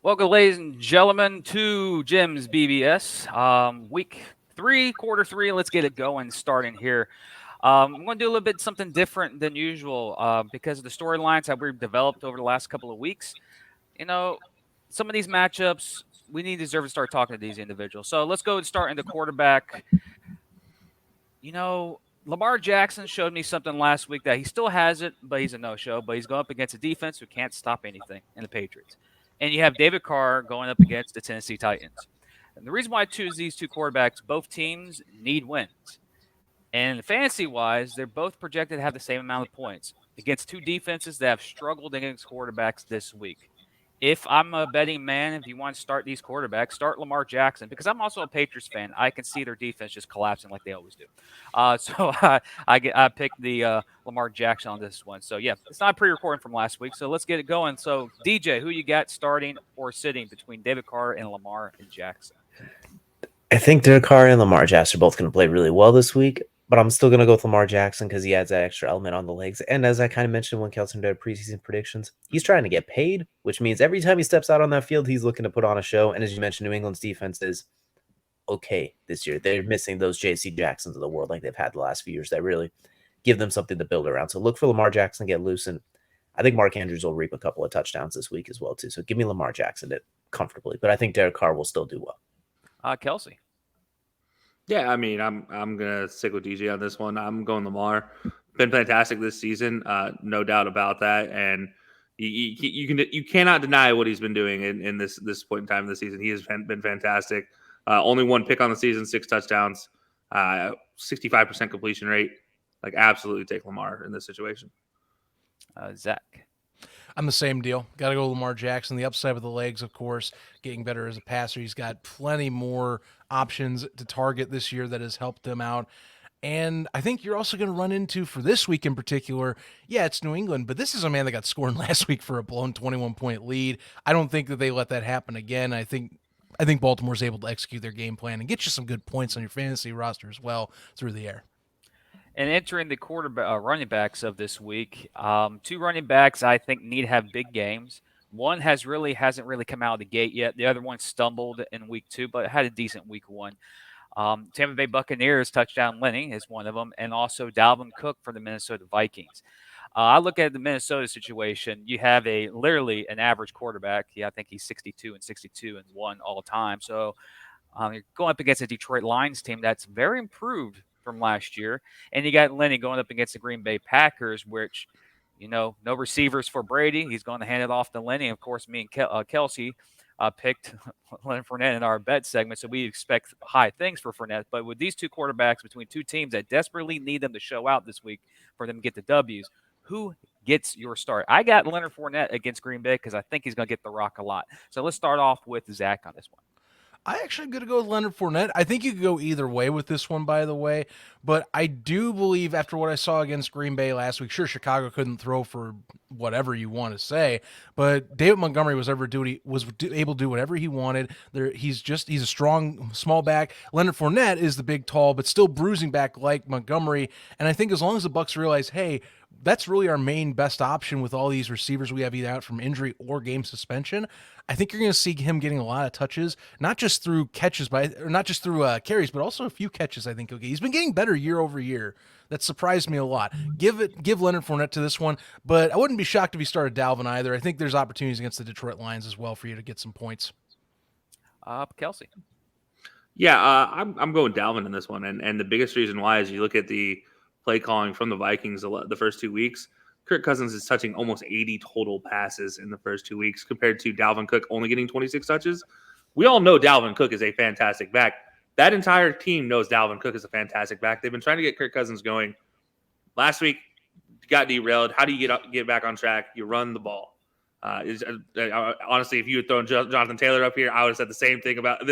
Welcome, ladies and gentlemen, to Jim's BBS. Week 3, quarter 3. Let's get it going, starting here. I'm going to do a little bit something different than usual because of the storylines that we've developed over the last couple of weeks. You know, some of these matchups, we deserve to start talking to these individuals. So let's go and start in the quarterback. You know, Lamar Jackson showed me something last week that he still has it, but he's a no-show. But he's going up against a defense who can't stop anything in the Patriots. And you have David Carr going up against the Tennessee Titans. And the reason why I choose these two quarterbacks, both teams need wins. And fantasy-wise, they're both projected to have the same amount of points against two defenses that have struggled against quarterbacks this week. If I'm a betting man, if you want to start these quarterbacks, start Lamar Jackson, because I'm also a Patriots fan. I can see their defense just collapsing like they always do. So I picked the Lamar Jackson on this one. So, yeah, it's not pre-recording from last week, so let's get it going. So, DJ, who you got starting or sitting between David Carr and Lamar and Jackson? I think Derek Carr and Lamar Jackson are both going to play really well this week, but I'm still going to go with Lamar Jackson because he adds that extra element on the legs. And as I kind of mentioned when Kelcey did preseason predictions, he's trying to get paid, which means every time he steps out on that field, he's looking to put on a show. And as you mentioned, New England's defense is okay this year. They're missing those J.C. Jacksons of the world like they've had the last few years that really give them something to build around. So look for Lamar Jackson to get loose, and I think Mark Andrews will reap a couple of touchdowns this week as well too. So give me Lamar Jackson comfortably, but I think Derek Carr will still do well. Kelcey. Yeah, I mean, I'm gonna stick with DJ on this one. I'm going Lamar. Been fantastic this season, no doubt about that. And you cannot deny what he's been doing in this point in time of the season. He has been fantastic. Only one pick on the season, 6 touchdowns, 65% completion rate. Like, absolutely take Lamar in this situation. Zach. I'm the same deal. Got to go Lamar Jackson. The upside with the legs, of course, getting better as a passer. He's got plenty more options to target this year that has helped them out. And I think you're also going to run into, for this week in particular, yeah, it's New England, but this is a man that got scored last week for a blown 21-point lead. I don't think that they let that happen again. I think Baltimore's able to execute their game plan and get you some good points on your fantasy roster as well through the air. And entering the running backs of this week, 2 running backs I think need to have big games. One hasn't really come out of the gate yet. The other one stumbled in week 2, but had a decent week 1. Tampa Bay Buccaneers touchdown Lenny is one of them, and also Dalvin Cook for the Minnesota Vikings. I look at the Minnesota situation. You have literally an average quarterback. Yeah, I think he's 62 and 1 all time. So you're going up against a Detroit Lions team that's very improved from last year. And you got Lenny going up against the Green Bay Packers, which, no receivers for Brady. He's going to hand it off to Lenny. Of course, me and Kelcey picked Leonard Fournette in our bet segment, so we expect high things for Fournette. But with these two quarterbacks between two teams that desperately need them to show out this week for them to get the W's, who gets your start? I got Leonard Fournette against Green Bay because I think he's going to get the rock a lot. So let's start off with Zach on this one. I actually am going to go with Leonard Fournette. I think you could go either way with this one, by the way. But I do believe after what I saw against Green Bay last week, sure, Chicago couldn't throw for whatever you want to say, but David Montgomery was able to do whatever he wanted. He's a strong, small back. Leonard Fournette is the big, tall, but still bruising back like Montgomery. And I think as long as the Bucs realize, hey, that's really our main best option with all these receivers we have either out from injury or game suspension, I think you're going to see him getting a lot of touches, not just through catches, not just through carries, but also a few catches. I think he'll get. He's been getting better year over year. That surprised me a lot. Give Leonard Fournette to this one, but I wouldn't be shocked if he started Dalvin either. I think there's opportunities against the Detroit Lions as well for you to get some points. Kelcey. Yeah, I'm going Dalvin in this one, and the biggest reason why is you look at the play calling from the Vikings the first 2 weeks. Kirk Cousins is touching almost 80 total passes in the first 2 weeks compared to Dalvin Cook only getting 26 touches. We all know Dalvin Cook is a fantastic back. That entire team knows Dalvin Cook is a fantastic back. They've been trying to get Kirk Cousins going. Last week, got derailed. How do you get back on track? You run the ball. Honestly, if you had thrown Jonathan Taylor up here, I would have said the same thing about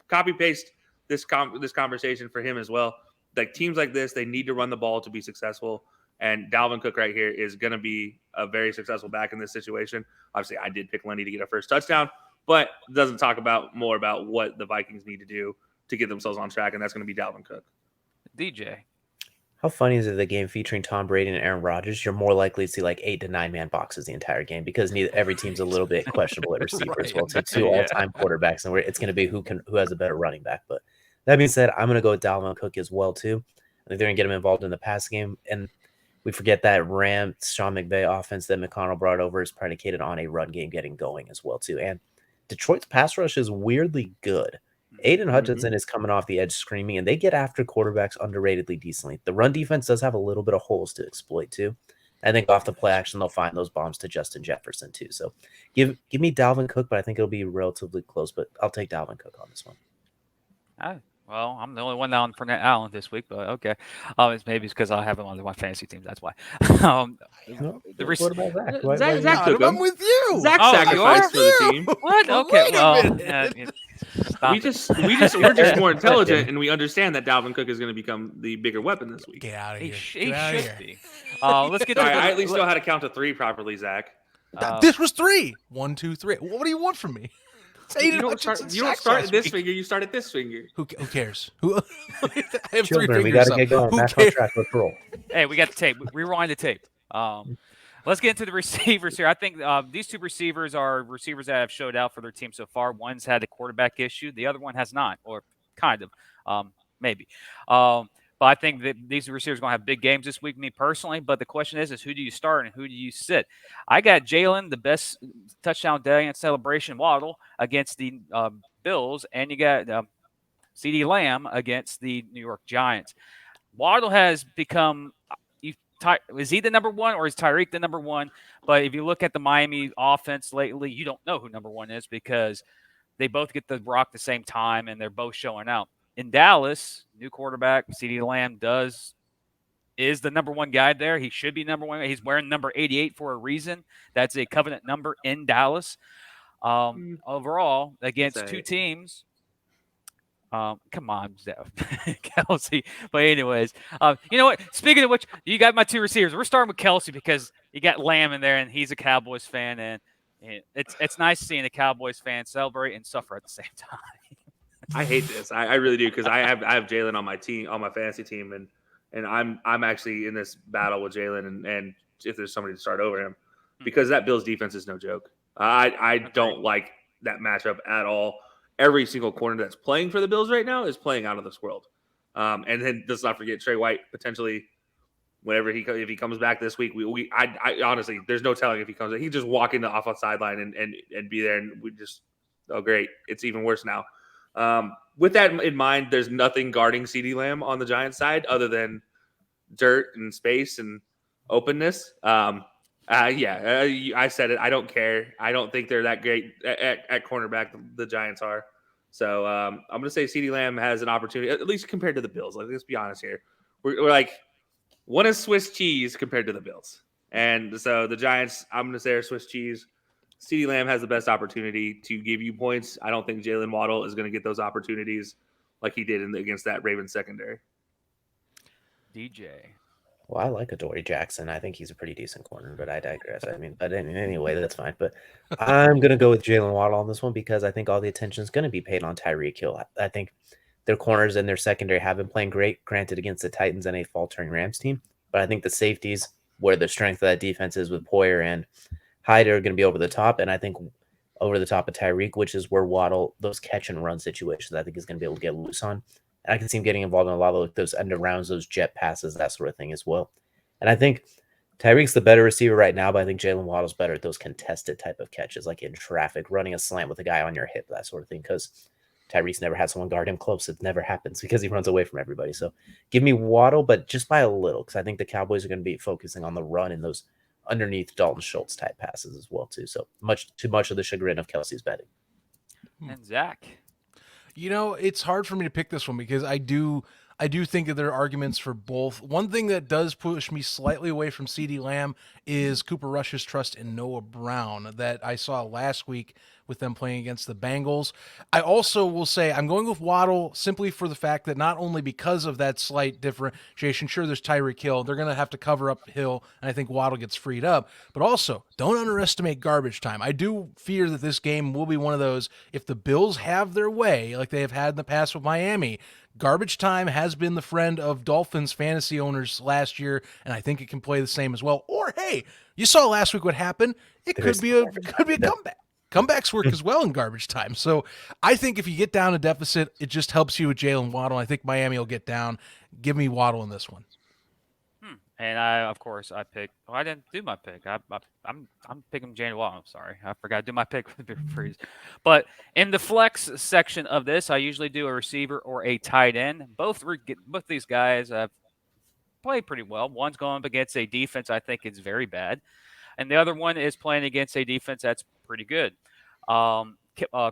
copy paste this conversation for him as well. Like teams like this, they need to run the ball to be successful. And Dalvin Cook right here is going to be a very successful back in this situation. Obviously, I did pick Lenny to get a first touchdown, but it doesn't talk more about what the Vikings need to do to get themselves on track, and that's going to be Dalvin Cook. DJ. How funny is it, the game featuring Tom Brady and Aaron Rodgers? You're more likely to see like 8 to 9 man boxes the entire game because every team's a little bit questionable at receiver as well. So two all-time quarterbacks, and it's going to be who has a better running back. But that being said, I'm going to go with Dalvin Cook as well too. I think they're going to get him involved in the pass game, and we forget that Sean McVay offense that McConnell brought over is predicated on a run game getting going as well too. And Detroit's pass rush is weirdly good. Aiden Hutchinson is coming off the edge screaming, and they get after quarterbacks underratedly decently. The run defense does have a little bit of holes to exploit too. I think off the play action, they'll find those bombs to Justin Jefferson too. So give me Dalvin Cook, but I think it'll be relatively close. But I'll take Dalvin Cook on this one. Well, I'm the only one down for Nat Allen this week, but okay. It's because I have him on my fantasy team. That's why. What about Zach? Zach took him. I'm with you. Zach sacrificed for the team. What? Okay. Well, we're just more intelligent, and we understand that Dalvin Cook is going to become the bigger weapon this week. Get out of here. He should be. Let's get. I at least know how to count to 3 properly, Zach. This was 3. 1, 2, 3. What do you want from me? You don't start at this finger. You start at this finger. Who cares? I have Children, 3 fingers. we got to get going. Back on track. Let's roll. Hey, we got the tape. Rewind the tape. Let's get into the receivers here. I think these two receivers are receivers that have showed out for their team so far. One's had a quarterback issue. The other one has not, or kind of, maybe. But I think that these receivers are going to have big games this week, me personally. But the question is who do you start and who do you sit? I got Jalen, the best touchdown day and celebration Waddle against the Bills, and you got CeeDee Lamb against the New York Giants. Waddle has become is he the number one or is Tyreek the number one? But if you look at the Miami offense lately, you don't know who number one is because they both get the rock the same time and they're both showing out. In Dallas, new quarterback, CeeDee Lamb is the number one guy there. He should be number one. He's wearing number 88 for a reason. That's a covenant number in Dallas. Overall, against two teams. Come on, Kelcey. But anyways, you know what? Speaking of which, you got my 2 receivers. We're starting with Kelcey because you got Lamb in there, and he's a Cowboys fan, and it's nice seeing a Cowboys fan celebrate and suffer at the same time. I hate this. I really do because I have Jalen on my team, on my fantasy team, and I'm actually in this battle with Jalen, and if there's somebody to start over him, because that Bills defense is no joke. I don't like that matchup at all. Every single corner that's playing for the Bills right now is playing out of this world. And then let's not forget Trey White potentially. Whenever if he comes back this week, I honestly, there's no telling if he comes. He just walk into the off sideline and be there, and we just great. It's even worse now. With that in mind, there's nothing guarding CeeDee Lamb on the Giants side other than dirt and space and openness. I said it. I don't care. I don't think they're that great at cornerback. The Giants are. So I'm going to say CeeDee Lamb has an opportunity, at least compared to the Bills. Let's be honest here. We're like one is Swiss cheese compared to the Bills. And so the Giants, I'm going to say are Swiss cheese. CeeDee Lamb has the best opportunity to give you points. I don't think Jalen Waddle is going to get those opportunities like he did against that Ravens secondary. DJ. Well, I like Adoree Jackson. I think he's a pretty decent corner, but I digress. But anyway, that's fine. But I'm going to go with Jalen Waddle on this one because I think all the attention is going to be paid on Tyreek Hill. I think their corners and their secondary have been playing great, granted against the Titans and a faltering Rams team. But I think the safeties, where the strength of that defense is with Poyer and Hyde, are going to be over the top. And I think over the top of Tyreek, which is where Waddle, those catch and run situations, I think is going to be able to get loose on. And I can see him getting involved in a lot of those end arounds, those jet passes, that sort of thing as well. And I think Tyreek's the better receiver right now, but I think Jalen Waddle's better at those contested type of catches, like in traffic, running a slant with a guy on your hip, that sort of thing. Because Tyreek's never had someone guard him close. It never happens because he runs away from everybody. So give me Waddle, but just by a little, because I think the Cowboys are going to be focusing on the run and those underneath Dalton Schultz type passes as well too. So too much of the chagrin of Kelce's betting. And Zach. It's hard for me to pick this one because I do think that there are arguments for both. One thing that does push me slightly away from CeeDee Lamb is Cooper Rush's trust in Noah Brown that I saw last week with them playing against the Bengals. I also will say I'm going with Waddle simply for the fact that not only because of that slight differentiation, sure, there's Tyreek Hill. They're going to have to cover up Hill, and I think Waddle gets freed up. But also, don't underestimate garbage time. I do fear that this game will be one of those, if the Bills have their way, like they have had in the past with Miami, garbage time has been the friend of Dolphins fantasy owners last year, and I think it can play the same as well. Or, hey, you saw last week what happened. It could be a comeback. Comebacks work as well in garbage time. So I think if you get down a deficit, it just helps you with Jalen Waddle. I think Miami will get down. Give me Waddle in this one. And I picked. I didn't do my pick. I'm picking Jalen Waddle. I'm sorry, I forgot to do my pick for the freeze. But in the flex section of this, I usually do a receiver or a tight end. Both these guys have played pretty well. One's going up against a defense I think is very bad, and the other one is playing against a defense that's pretty good.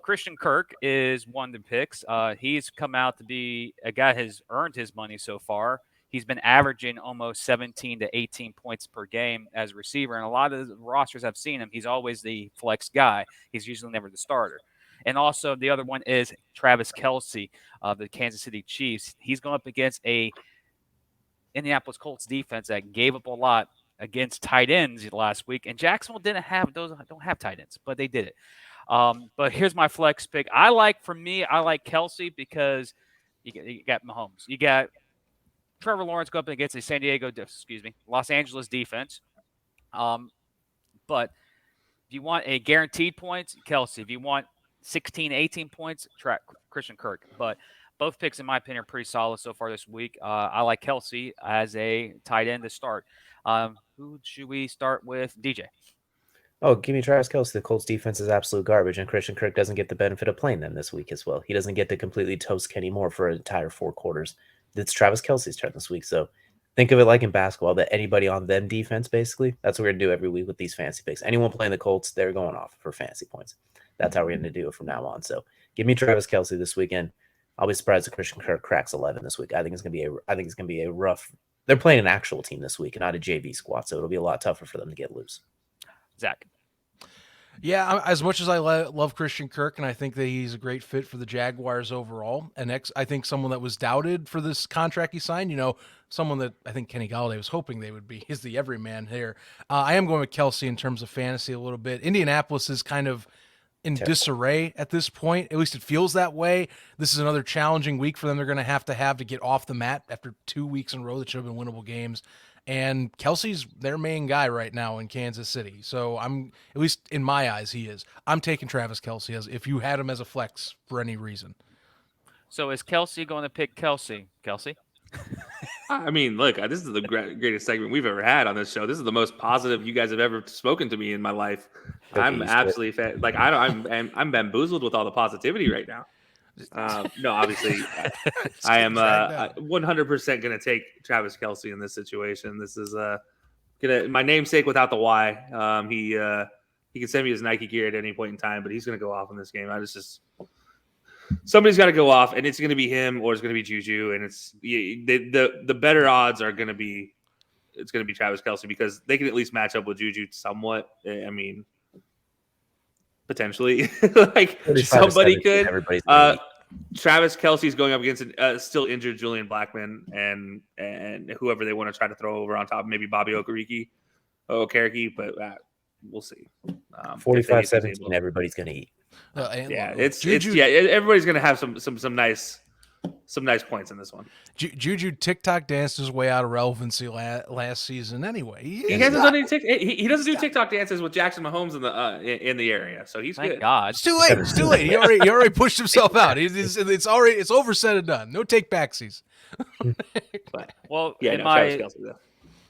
Christian Kirk is one of the picks. He's come out to be a guy who has earned his money so far. He's been averaging almost 17 to 18 points per game as a receiver. And a lot of the rosters I've seen him, he's always the flex guy. He's usually never the starter. And also the other one is Travis Kelcey of the Kansas City Chiefs. He's going up against a Indianapolis Colts defense that gave up a lot against tight ends last week. And Jacksonville don't have tight ends, but they did it. But here's my flex pick. I like Kelcey because you got Mahomes. You got Trevor Lawrence go up against a Los Angeles defense. But if you want a guaranteed points, Kelcey. If you want 16, 18 points, Christian Kirk. But both picks, in my opinion, are pretty solid so far this week. I like Kelcey as a tight end to start. Who should we start with? DJ. Oh, give me Travis Kelce. The Colts defense is absolute garbage, and Christian Kirk doesn't get the benefit of playing them this week as well. He doesn't get to completely toast Kenny Moore for an entire 4 quarters. It's Travis Kelce's turn this week. So think of it like in basketball, that anybody on them defense, basically, that's what we're going to do every week with these fantasy picks. Anyone playing the Colts, they're going off for fantasy points. That's how we're going to do it from now on. So give me Travis Kelce this weekend. I'll be surprised if Christian Kirk cracks 11 this week. I think it's going to be a rough. They're playing an actual team this week and not a JV squad, so it'll be a lot tougher for them to get loose. Zach. Yeah, as much as I love Christian Kirk, and I think that he's a great fit for the Jaguars overall, and I think someone that was doubted for this contract he signed, someone that I think Kenny Golladay was hoping they would be, is the everyman here. I am going with Kelce in terms of fantasy a little bit. Indianapolis is kind of in disarray at this point. At least it feels that way. This is another challenging week for them. They're going to have to get off the mat after 2 weeks in a row that should have been winnable games. And Kelce's their main guy right now in Kansas City. So at least in my eyes, he is. I'm taking Travis Kelce if you had him as a flex for any reason. So is Kelcey going to pick Kelcey? Kelcey? I mean, look, this is the greatest segment we've ever had on this show. This is the most positive you guys have ever spoken to me in my life. I'm absolutely I'm bamboozled with all the positivity right now. No, obviously, I am 100% going to take Travis Kelce in this situation. This is my namesake without the Y. He can send me his Nike gear at any point in time, but he's going to go off in this game. Somebody's got to go off, and it's going to be him or it's going to be Juju, and the better odds are going to be Travis Kelce because they can at least match up with Juju somewhat. I mean, potentially, like somebody could. Travis Kelce's going up against a still injured Julian Blackmon and whoever they want to try to throw over on top, maybe Bobby Okereke, but we'll see. 45-17, everybody's going to eat. Everybody's going to have some nice points in this one. Juju TikTok danced his way out of relevancy last season. Anyway, he hasn't done any he doesn't do TikTok dances with Jackson Mahomes in the area, so he's Thank good. God, it's too late. It's too late. He already pushed himself out. It's over, said and done. No take backsies. Well, Travis Kelce, though.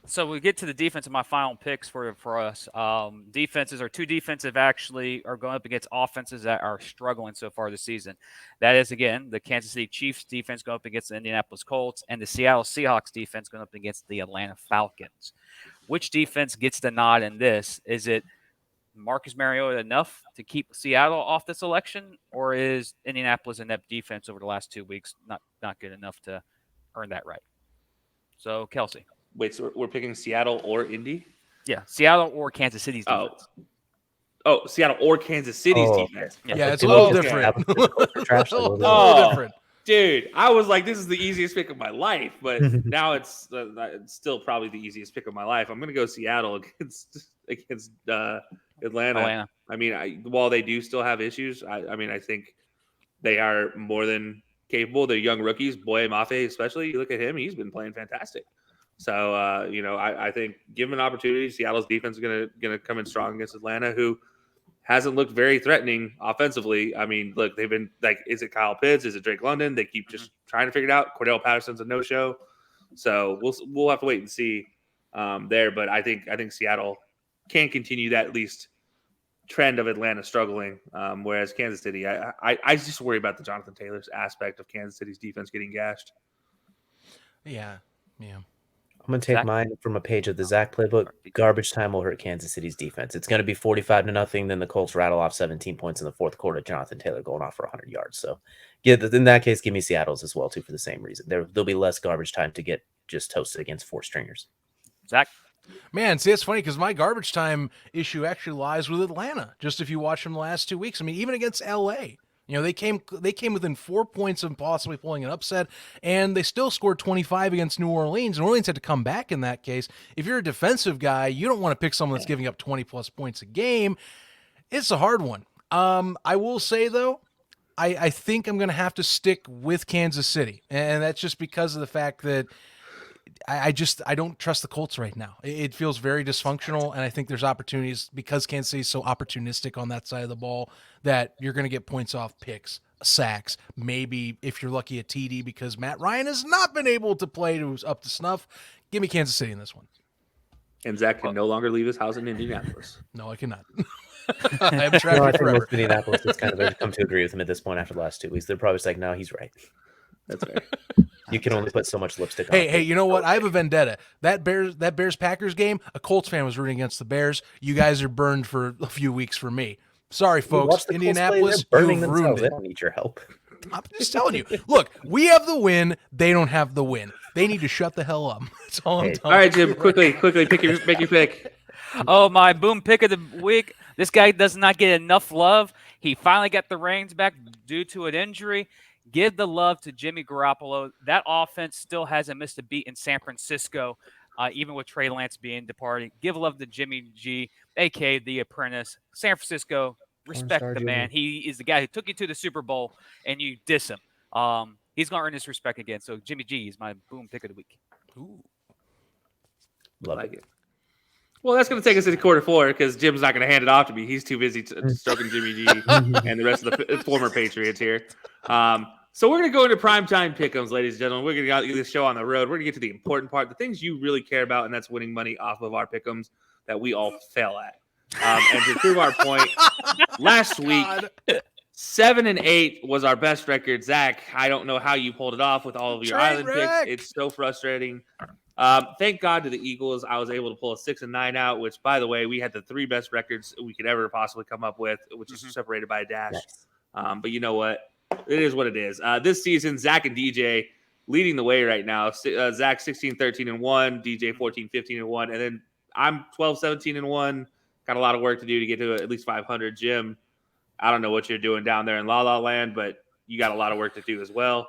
So we get to the defense of my final picks for us. Defenses are two defensive actually are going up against offenses that are struggling so far this season. That is again the Kansas City Chiefs defense going up against the Indianapolis Colts and the Seattle Seahawks defense going up against the Atlanta Falcons. Which defense gets the nod in this? Is it Marcus Mariota enough to keep Seattle off this election, or is Indianapolis inept defense over the last 2 weeks not good enough to earn that right? So Kelcey. Wait, so we're picking Seattle or Indy? Yeah, Seattle or Kansas City's defense. Oh, Seattle or Kansas City's defense. Yeah, it's a Did little we just different. establish that the Colts are trash? A little bit? Oh. different. Dude, I was like, this is the easiest pick of my life, but now it's still probably the easiest pick of my life. I'm going to go Seattle against Atlanta. I mean, while they do still have issues, I think they are more than capable. They're young rookies, Boye Mafe especially. You look at him; he's been playing fantastic. So, I think given an opportunity, Seattle's defense is gonna come in strong against Atlanta, who hasn't looked very threatening offensively. I mean, look, they've been like, is it Kyle Pitts? Is it Drake London? They keep just trying to figure it out. Cordell Patterson's a no-show. So we'll have to wait and see there. But I think Seattle can continue that at least trend of Atlanta struggling, whereas Kansas City, I just worry about the Jonathan Taylor's aspect of Kansas City's defense getting gashed. Yeah. I'm going to take mine from a page of the Zach playbook. Garbage time will hurt Kansas City's defense. It's going to be 45-0. Then the Colts rattle off 17 points in the fourth quarter. Jonathan Taylor going off for 100 yards. So, in that case, give me Seattle's as well, too, for the same reason. There'll be less garbage time to get just toasted against four stringers. Zach? Man, see, it's funny because my garbage time issue actually lies with Atlanta. Just if you watch them the last 2 weeks, I mean, even against LA. They came within 4 points of possibly pulling an upset, and they still scored 25 against New Orleans. New Orleans had to come back in that case. If you're a defensive guy, you don't want to pick someone that's giving up 20-plus points a game. It's a hard one. I will say, though, I think I'm going to have to stick with Kansas City, and that's just because of the fact that I don't trust the Colts right now. It feels very dysfunctional, and I think there's opportunities because Kansas City is so opportunistic on that side of the ball that you're going to get points off picks, sacks, maybe if you're lucky a TD because Matt Ryan has not been able to play up to snuff. Give me Kansas City in this one. And Zach can no longer leave his house in Indianapolis. No, I cannot. I have tracked I it think forever. most Indianapolis has kind of come to agree with him at this point after the last 2 weeks. They're probably just like, no, he's right. That's right. You can only put so much lipstick on. Hey, you know what? I have a vendetta. That Bears Packers game, a Colts fan was rooting against the Bears. You guys are burned for a few weeks for me. Sorry, folks. Indianapolis, burning you've themselves. ruined They it. don't need your help. I'm just telling you. Look, we have the win. They don't have the win. They need to shut the hell up. That's all I'm telling you. All right, Jim, quickly, make your pick. Oh, my boom pick of the week. This guy does not get enough love. He finally got the reins back due to an injury. Give the love to Jimmy Garoppolo. That offense still hasn't missed a beat in San Francisco, even with Trey Lance being departed. Give love to Jimmy G, a.k.a. The Apprentice. San Francisco, respect the man. He is the guy who took you to the Super Bowl, and you diss him. He's going to earn his respect again. So Jimmy G is my boom pick of the week. Ooh. Love it. Well, that's going to take us into quarter four because Jim's not going to hand it off to me. He's too busy stroking Jimmy G and the rest of the former Patriots here. So we're going to go into primetime pick'ems, ladies and gentlemen. We're going to get this show on the road. We're going to get to the important part, the things you really care about, and that's winning money off of our pick'ems that we all fail at. And to prove our point, last week, 7-8 was our best record. Zach, I don't know how you pulled it off with all of your island picks. It's so frustrating. Thank God to the Eagles, I was able to pull a 6-9 out, which, by the way, we had the 3 best records we could ever possibly come up with, which is separated by a dash. Nice. But you know what? It is what it is. This season, Zach and DJ leading the way right now. Zach 16-13-1, DJ 14-15-1, and then I'm 12-17-1. Got a lot of work to do to get to at least 500. Jim, I don't know what you're doing down there in La La Land, but you got a lot of work to do as well.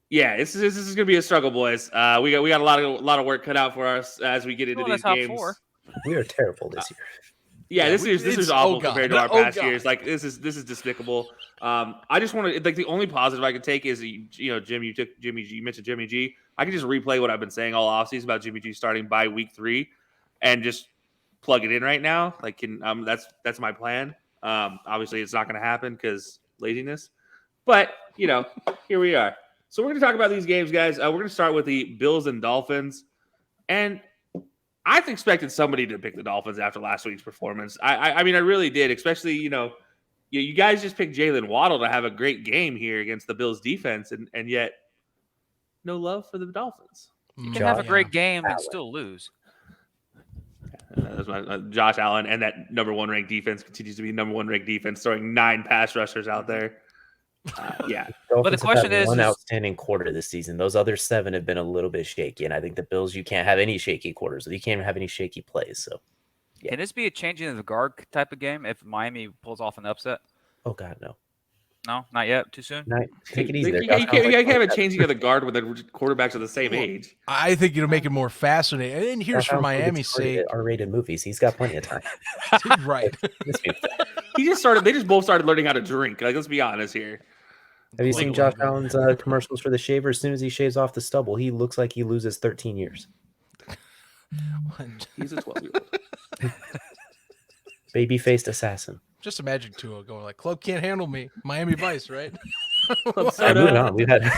Yeah, this is going to be a struggle, boys. We got a lot of work cut out for us as we get into these games. We are terrible this year. Yeah, this is awful compared to our past years. Like this is despicable. I just want to like the only positive I could take is Jim, you took Jimmy G. You mentioned Jimmy G. I can just replay what I've been saying all offseason about Jimmy G starting by week 3, and just plug it in right now. Like that's my plan. Obviously, it's not going to happen because laziness. But here we are. So we're going to talk about these games, guys. We're going to start with the Bills and Dolphins, and I expected somebody to pick the Dolphins after last week's performance. I mean, I really did, especially, you guys just picked Jalen Waddle to have a great game here against the Bills defense, and yet no love for the Dolphins. You can have a great game and still lose. That's Josh Allen, and that number 1 ranked defense continues to be number 1 ranked defense, throwing 9 pass rushers out there. Yeah. But the question is, one outstanding quarter this season. Those other 7 have been a little bit shaky, and I think the Bills, you can't have any shaky quarters. You can't have any shaky plays. So, yeah. Can this be a changing of the guard type of game if Miami pulls off an upset? Oh God, no. No, not yet. Too soon. Take it easy. You can't have a changing of the guard when the quarterbacks are the same age. I think it'll make it more fascinating. And here's for Miami's sake, R-rated movies. He's got plenty of time. Right. They just both started learning how to drink. Like, let's be honest here. Have you seen Josh Allen's commercials for the shaver? As soon as he shaves off the stubble, he looks like he loses 13 years. He's a 12-year-old. Baby-faced assassin. Just imagine Tua going like, "Club can't handle me." Miami Vice, right? Moving on. We've had.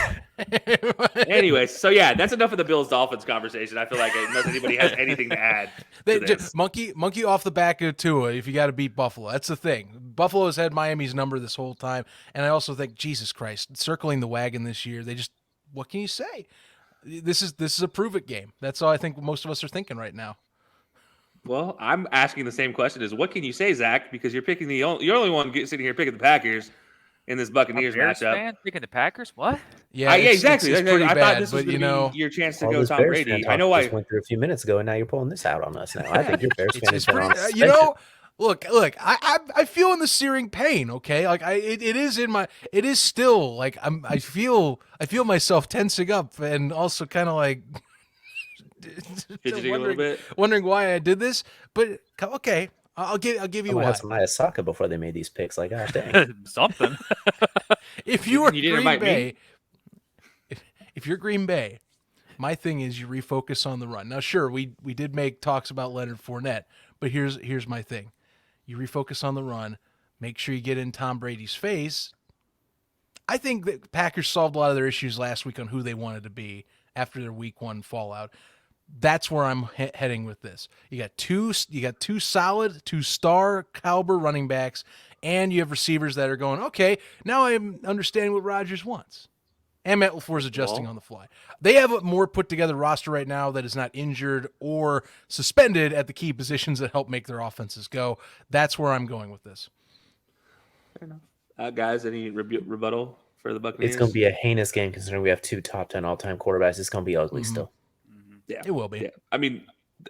Anyway, so yeah, that's enough of the Bills-Dolphins conversation. I feel like unless anybody has anything to add. Just monkey off the back of Tua if you got to beat Buffalo. That's the thing. Buffalo has had Miami's number this whole time, and I also think Jesus Christ, circling the wagon this year. What can you say? This is a prove it game. That's all I think most of us are thinking right now. Well, I'm asking the same question as what can you say, Zach? Because you're only one sitting here picking the Packers in this Buccaneers matchup. Fan picking the Packers? What? Yeah, exactly. It's pretty I bad, thought this was going to be your chance to go Tom Bears Brady. I know why. Went through a few minutes ago, and now you're pulling this out on us. Now I think your Bears fan is Look, I feel in the searing pain. Okay, like it is still like I feel myself tensing up and also kind of like. Fidgeting a little bit, wondering why I did this, but okay, I'll give you one. Had some Ayasaka before they made these picks. Like, gosh, dang, something. If you were Green Bay, if you're Green Bay, my thing is you refocus on the run. Now, sure, we did make talks about Leonard Fournette, but here's my thing: you refocus on the run. Make sure you get in Tom Brady's face. I think that Packers solved a lot of their issues last week on who they wanted to be after their Week 1 fallout. That's where I'm heading with this. You got two solid, 2-star caliber running backs, and you have receivers that are going, okay, now I'm understanding what Rodgers wants. And Matt LaFleur is adjusting on the fly. They have a more put together roster right now that is not injured or suspended at the key positions that help make their offenses go. That's where I'm going with this. Fair enough. Guys, any rebuttal for the Buccaneers? It's going to be a heinous game considering we have 2 top 10 all-time quarterbacks. It's going to be ugly still. Yeah, it will be. Yeah. I mean,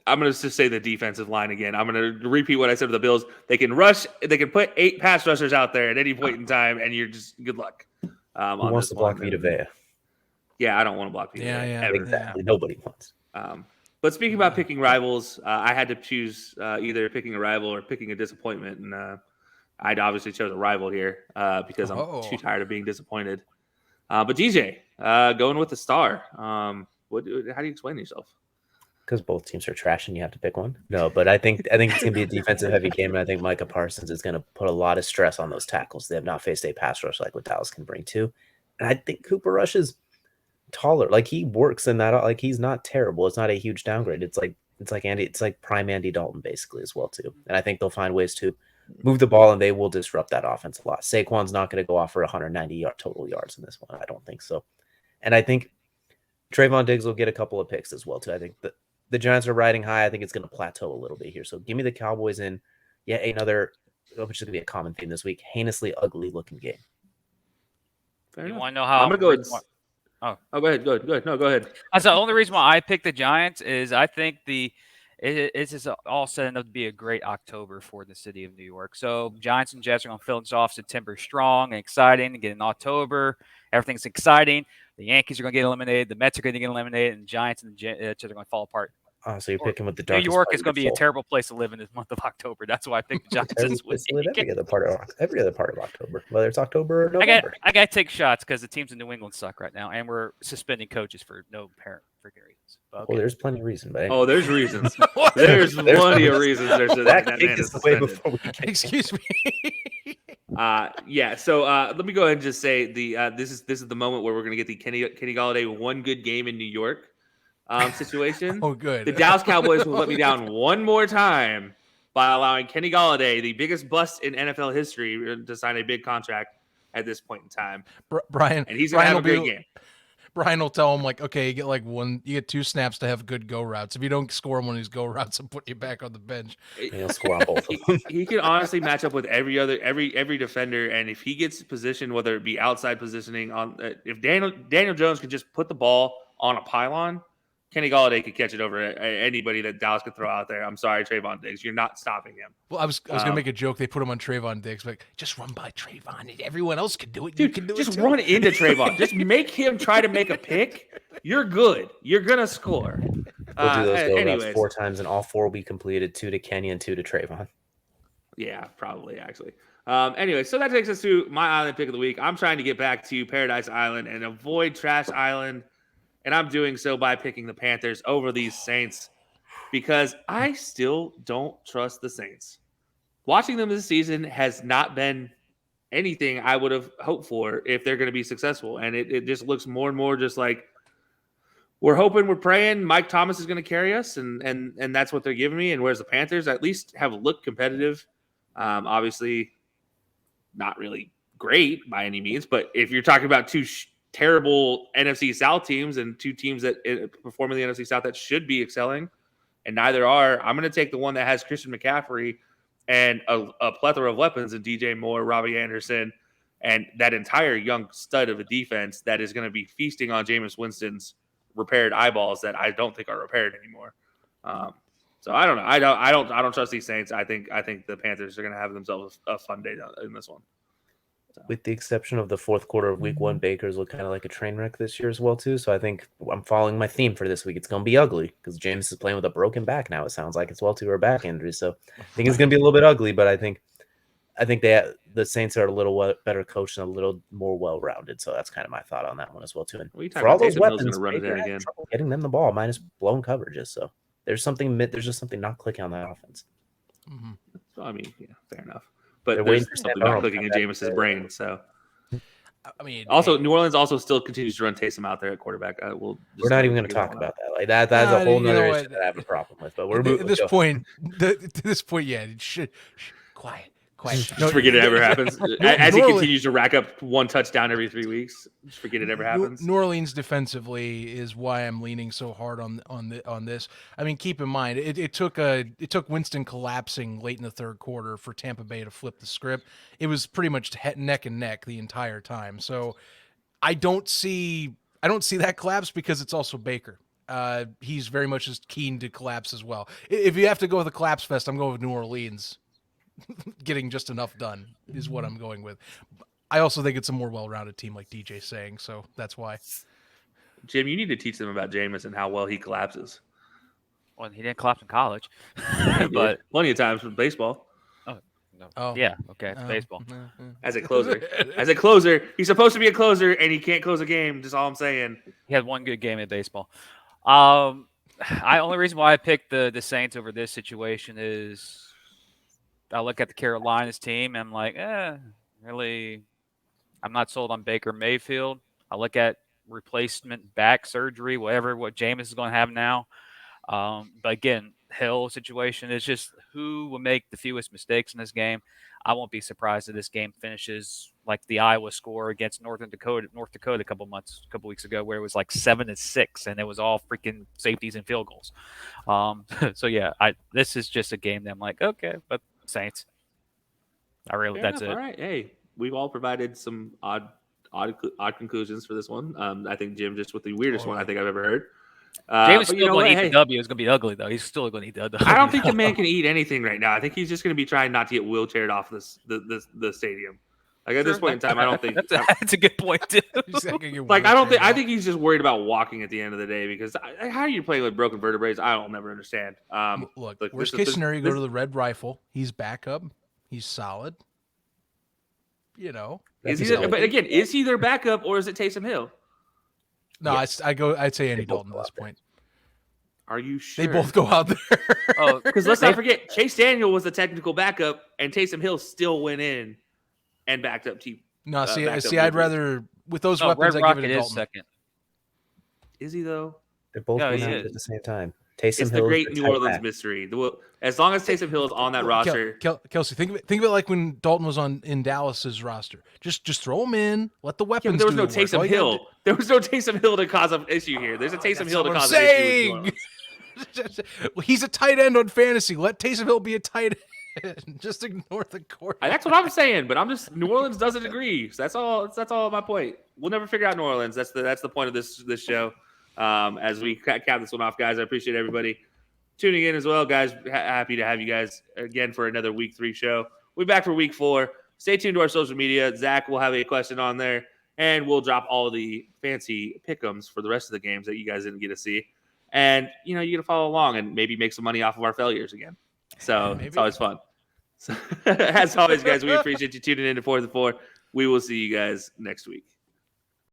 I'm going to just say the defensive line again. I'm going to repeat what I said to the Bills. They can rush. They can put 8 pass rushers out there at any point in time, and you're just good luck. Who wants to block Vita Vea? Yeah, I don't want to block Vita Vea. Yeah. Exactly. Nobody wants. But speaking about picking rivals, I had to choose either picking a rival or picking a disappointment, and I'd obviously chose a rival here because I'm too tired of being disappointed. But DJ, going with the star. How do you explain yourself? Because both teams are trash and you have to pick one. No, but I think it's going to be a defensive heavy game, and I think Micah Parsons is going to put a lot of stress on those tackles. They have not faced a pass rush like what Dallas can bring to, and I think Cooper Rush is taller. Like, he works in that. Like, he's not terrible. It's not a huge downgrade. It's like prime Andy Dalton basically as well too. And I think they'll find ways to move the ball, and they will disrupt that offense a lot. Saquon's not going to go off for 190 total yards in this one. I don't think so. And I think Trayvon Diggs will get a couple of picks as well too. I think the Giants are riding high. I think it's going to plateau a little bit here. So give me the Cowboys in yet another, which is going to be a common theme this week, heinously ugly looking game. You want to know how? I'm going to go go ahead. Go ahead. No, go ahead. That's the only reason why I picked the Giants is I think it's just all setting up to be a great October for the city of New York. So Giants and Jets are going to finish off September strong and exciting and get in October. Everything's exciting. The Yankees are going to get eliminated. The Mets are going to get eliminated. And the Giants and the Jets are going to fall apart. Oh, so you're picking with the New York is going to be a terrible place to live in this month of October. That's why I picked the Giants this week. Live every other part of October, whether it's October or November. I got to take shots because the teams in New England suck right now, and we're suspending coaches for no apparent freaking reasons. Okay. Well, there's plenty of reason, but anyway. Oh, there's reasons. there's plenty of reasons. There's that man is suspended. Excuse me. Yeah. So let me go ahead and just say this is the moment where we're going to get the Kenny Golladay one good game in New York. situation. Oh, good. The Dallas Cowboys will let me down one more time by allowing Kenny Golladay, the biggest bust in NFL history, to sign a big contract at this point in time. Brian, And he's going to have a great game. Brian will tell him, like, okay, you get 2 snaps to have good go routes. If you don't score him on these go routes, I'm putting you back on the bench. He'll score on both of them. He can honestly match up with every defender, and if he gets positioned, whether it be outside positioning if Daniel Jones can just put the ball on a pylon, Kenny Golladay could catch it over anybody that Dallas could throw out there. I'm sorry, Trayvon Diggs, you're not stopping him. Well, I was gonna make a joke. They put him on Trayvon Diggs, like, just run by Trayvon. Everyone else can do it. Dude, you can do just it too. run into Trayvon. Just make him try to make a pick. You're good. You're gonna score. We'll do those go anyways. routes 4 times, and all 4 will be completed: 2 to Kenny and 2 to Trayvon. Yeah, probably actually. Anyway, so that takes us to my island pick of the week. I'm trying to get back to Paradise Island and avoid Trash Island, and I'm doing so by picking the Panthers over these Saints because I still don't trust the Saints. Watching them this season has not been anything I would have hoped for if they're going to be successful, and it just looks more and more just like we're hoping, we're praying Mike Thomas is going to carry us, and that's what they're giving me. And whereas the Panthers at least have looked competitive, obviously not really great by any means, but if you're talking about 2 terrible NFC South teams and 2 teams that perform in the NFC South that should be excelling, and neither are, I'm going to take the one that has Christian McCaffrey and a plethora of weapons in DJ Moore, Robbie Anderson, and that entire young stud of a defense that is going to be feasting on Jameis Winston's repaired eyeballs that I don't think are repaired anymore. So I don't know. I don't trust these Saints. I think the Panthers are going to have themselves a fun day in this one. So. With the exception of the 4th quarter of week 1, Baker's look kind of like a train wreck this year as well too. So I think I'm following my theme for this week. It's going to be ugly because James is playing with a broken back now. It sounds like it's well too, or back injury. So I think it's going to be a little bit ugly, but I think the Saints are a little better coached and a little more well-rounded. So that's kind of my thought on that one as well too. And for all those weapons, Baker had trouble getting them the ball minus blown coverages. So there's just something not clicking on that offense. Mm-hmm. So, I mean, yeah, fair enough. But there's something not clicking in Jameis's brain. So, I mean, also New Orleans also still continues to run Taysom out there at quarterback. We're not even going to talk about that. Like that's a whole nother issue that I have a problem with. But we're at this point. To this point, yeah, it should quiet. Just forget it ever happens. As he continues to rack up 1 touchdown every 3 weeks, just forget it ever happens. New Orleans defensively is why I'm leaning so hard on this. I mean, keep in mind it took Winston collapsing late in the 3rd quarter for Tampa Bay to flip the script. It was pretty much neck and neck the entire time. So I don't see that collapse because it's also Baker. He's very much as keen to collapse as well. If you have to go with a collapse fest, I'm going with New Orleans. Getting just enough done is what I'm going with. I also think it's a more well-rounded team, like DJ's saying, so that's why. Jim, you need to teach them about Jameis and how well he collapses. Well, he didn't collapse in college, but plenty of times with baseball. Oh, no. Oh, yeah, okay, it's baseball. As a closer, he's supposed to be a closer, and he can't close a game. Just all I'm saying. He had 1 good game at baseball. Only reason why I picked the Saints over this situation is. I look at the Carolinas team and I'm like, really, I'm not sold on Baker Mayfield. I look at replacement back surgery, what Jameis is going to have now. But again, Hill situation is just who will make the fewest mistakes in this game. I won't be surprised if this game finishes like the Iowa score against North Dakota a couple weeks ago, where it was like 7-6 and it was all freaking safeties and field goals. So yeah, this is just a game that I'm like, okay, but Saints. That's it. All right. Hey, we've all provided some odd conclusions for this one. I think Jim just with the weirdest one I think I've ever heard. James still going to eat the W. It's going to be ugly though. He's still going to eat the W. I don't think the man can eat anything right now. I think he's just going to be trying not to get wheelchaired off the stadium. Like at this point in time, I don't think that's a good point too. I think he's just worried about walking at the end of the day because how are you playing with broken vertebrae? I don't never understand. Look, worst case scenario, you go to the Red Rifle. He's back up. He's solid. You know, but again, is he their backup or is it Taysom Hill? No, yes. I'd say Andy Dalton at this point. Are you sure? They both go out there. Oh, because let's not forget, Chase Daniel was the technical backup, and Taysom Hill still went in and backed up. No, I'd rather with those weapons. Red I Rocket give it to is Dalton. second. Is he though? They're both No, winning he at is. the same time. Taysom It's the Hill is great the New tight Orleans back. mystery. As long as Taysom Hill is on that roster, Kelcey, think of it like when Dalton was in Dallas's roster. Just throw him in, let the yeah, weapons but there was do no the work. All Taysom you gotta Hill. There was no Taysom Hill to cause an issue here. There's a Taysom That's Hill not to what I'm cause an issue with New saying. Orleans. Well, he's a tight end on fantasy. Let Taysom Hill be a tight end. Just ignore the court. That's what I'm saying, but New Orleans doesn't agree. So that's all my point. We'll never figure out New Orleans. That's the point of this show. As we cap this one off, guys, I appreciate everybody tuning in as well, guys. Happy to have you guys again for another week 3 show. We'll be back for week 4. Stay tuned to our social media. Zach will have a question on there, and we'll drop all the fancy pick'ems for the rest of the games that you guys didn't get to see. And you get to follow along and maybe make some money off of our failures again. So it's always fun. So, as always, guys, we appreciate you tuning in to 4th and 4. We will see you guys next week.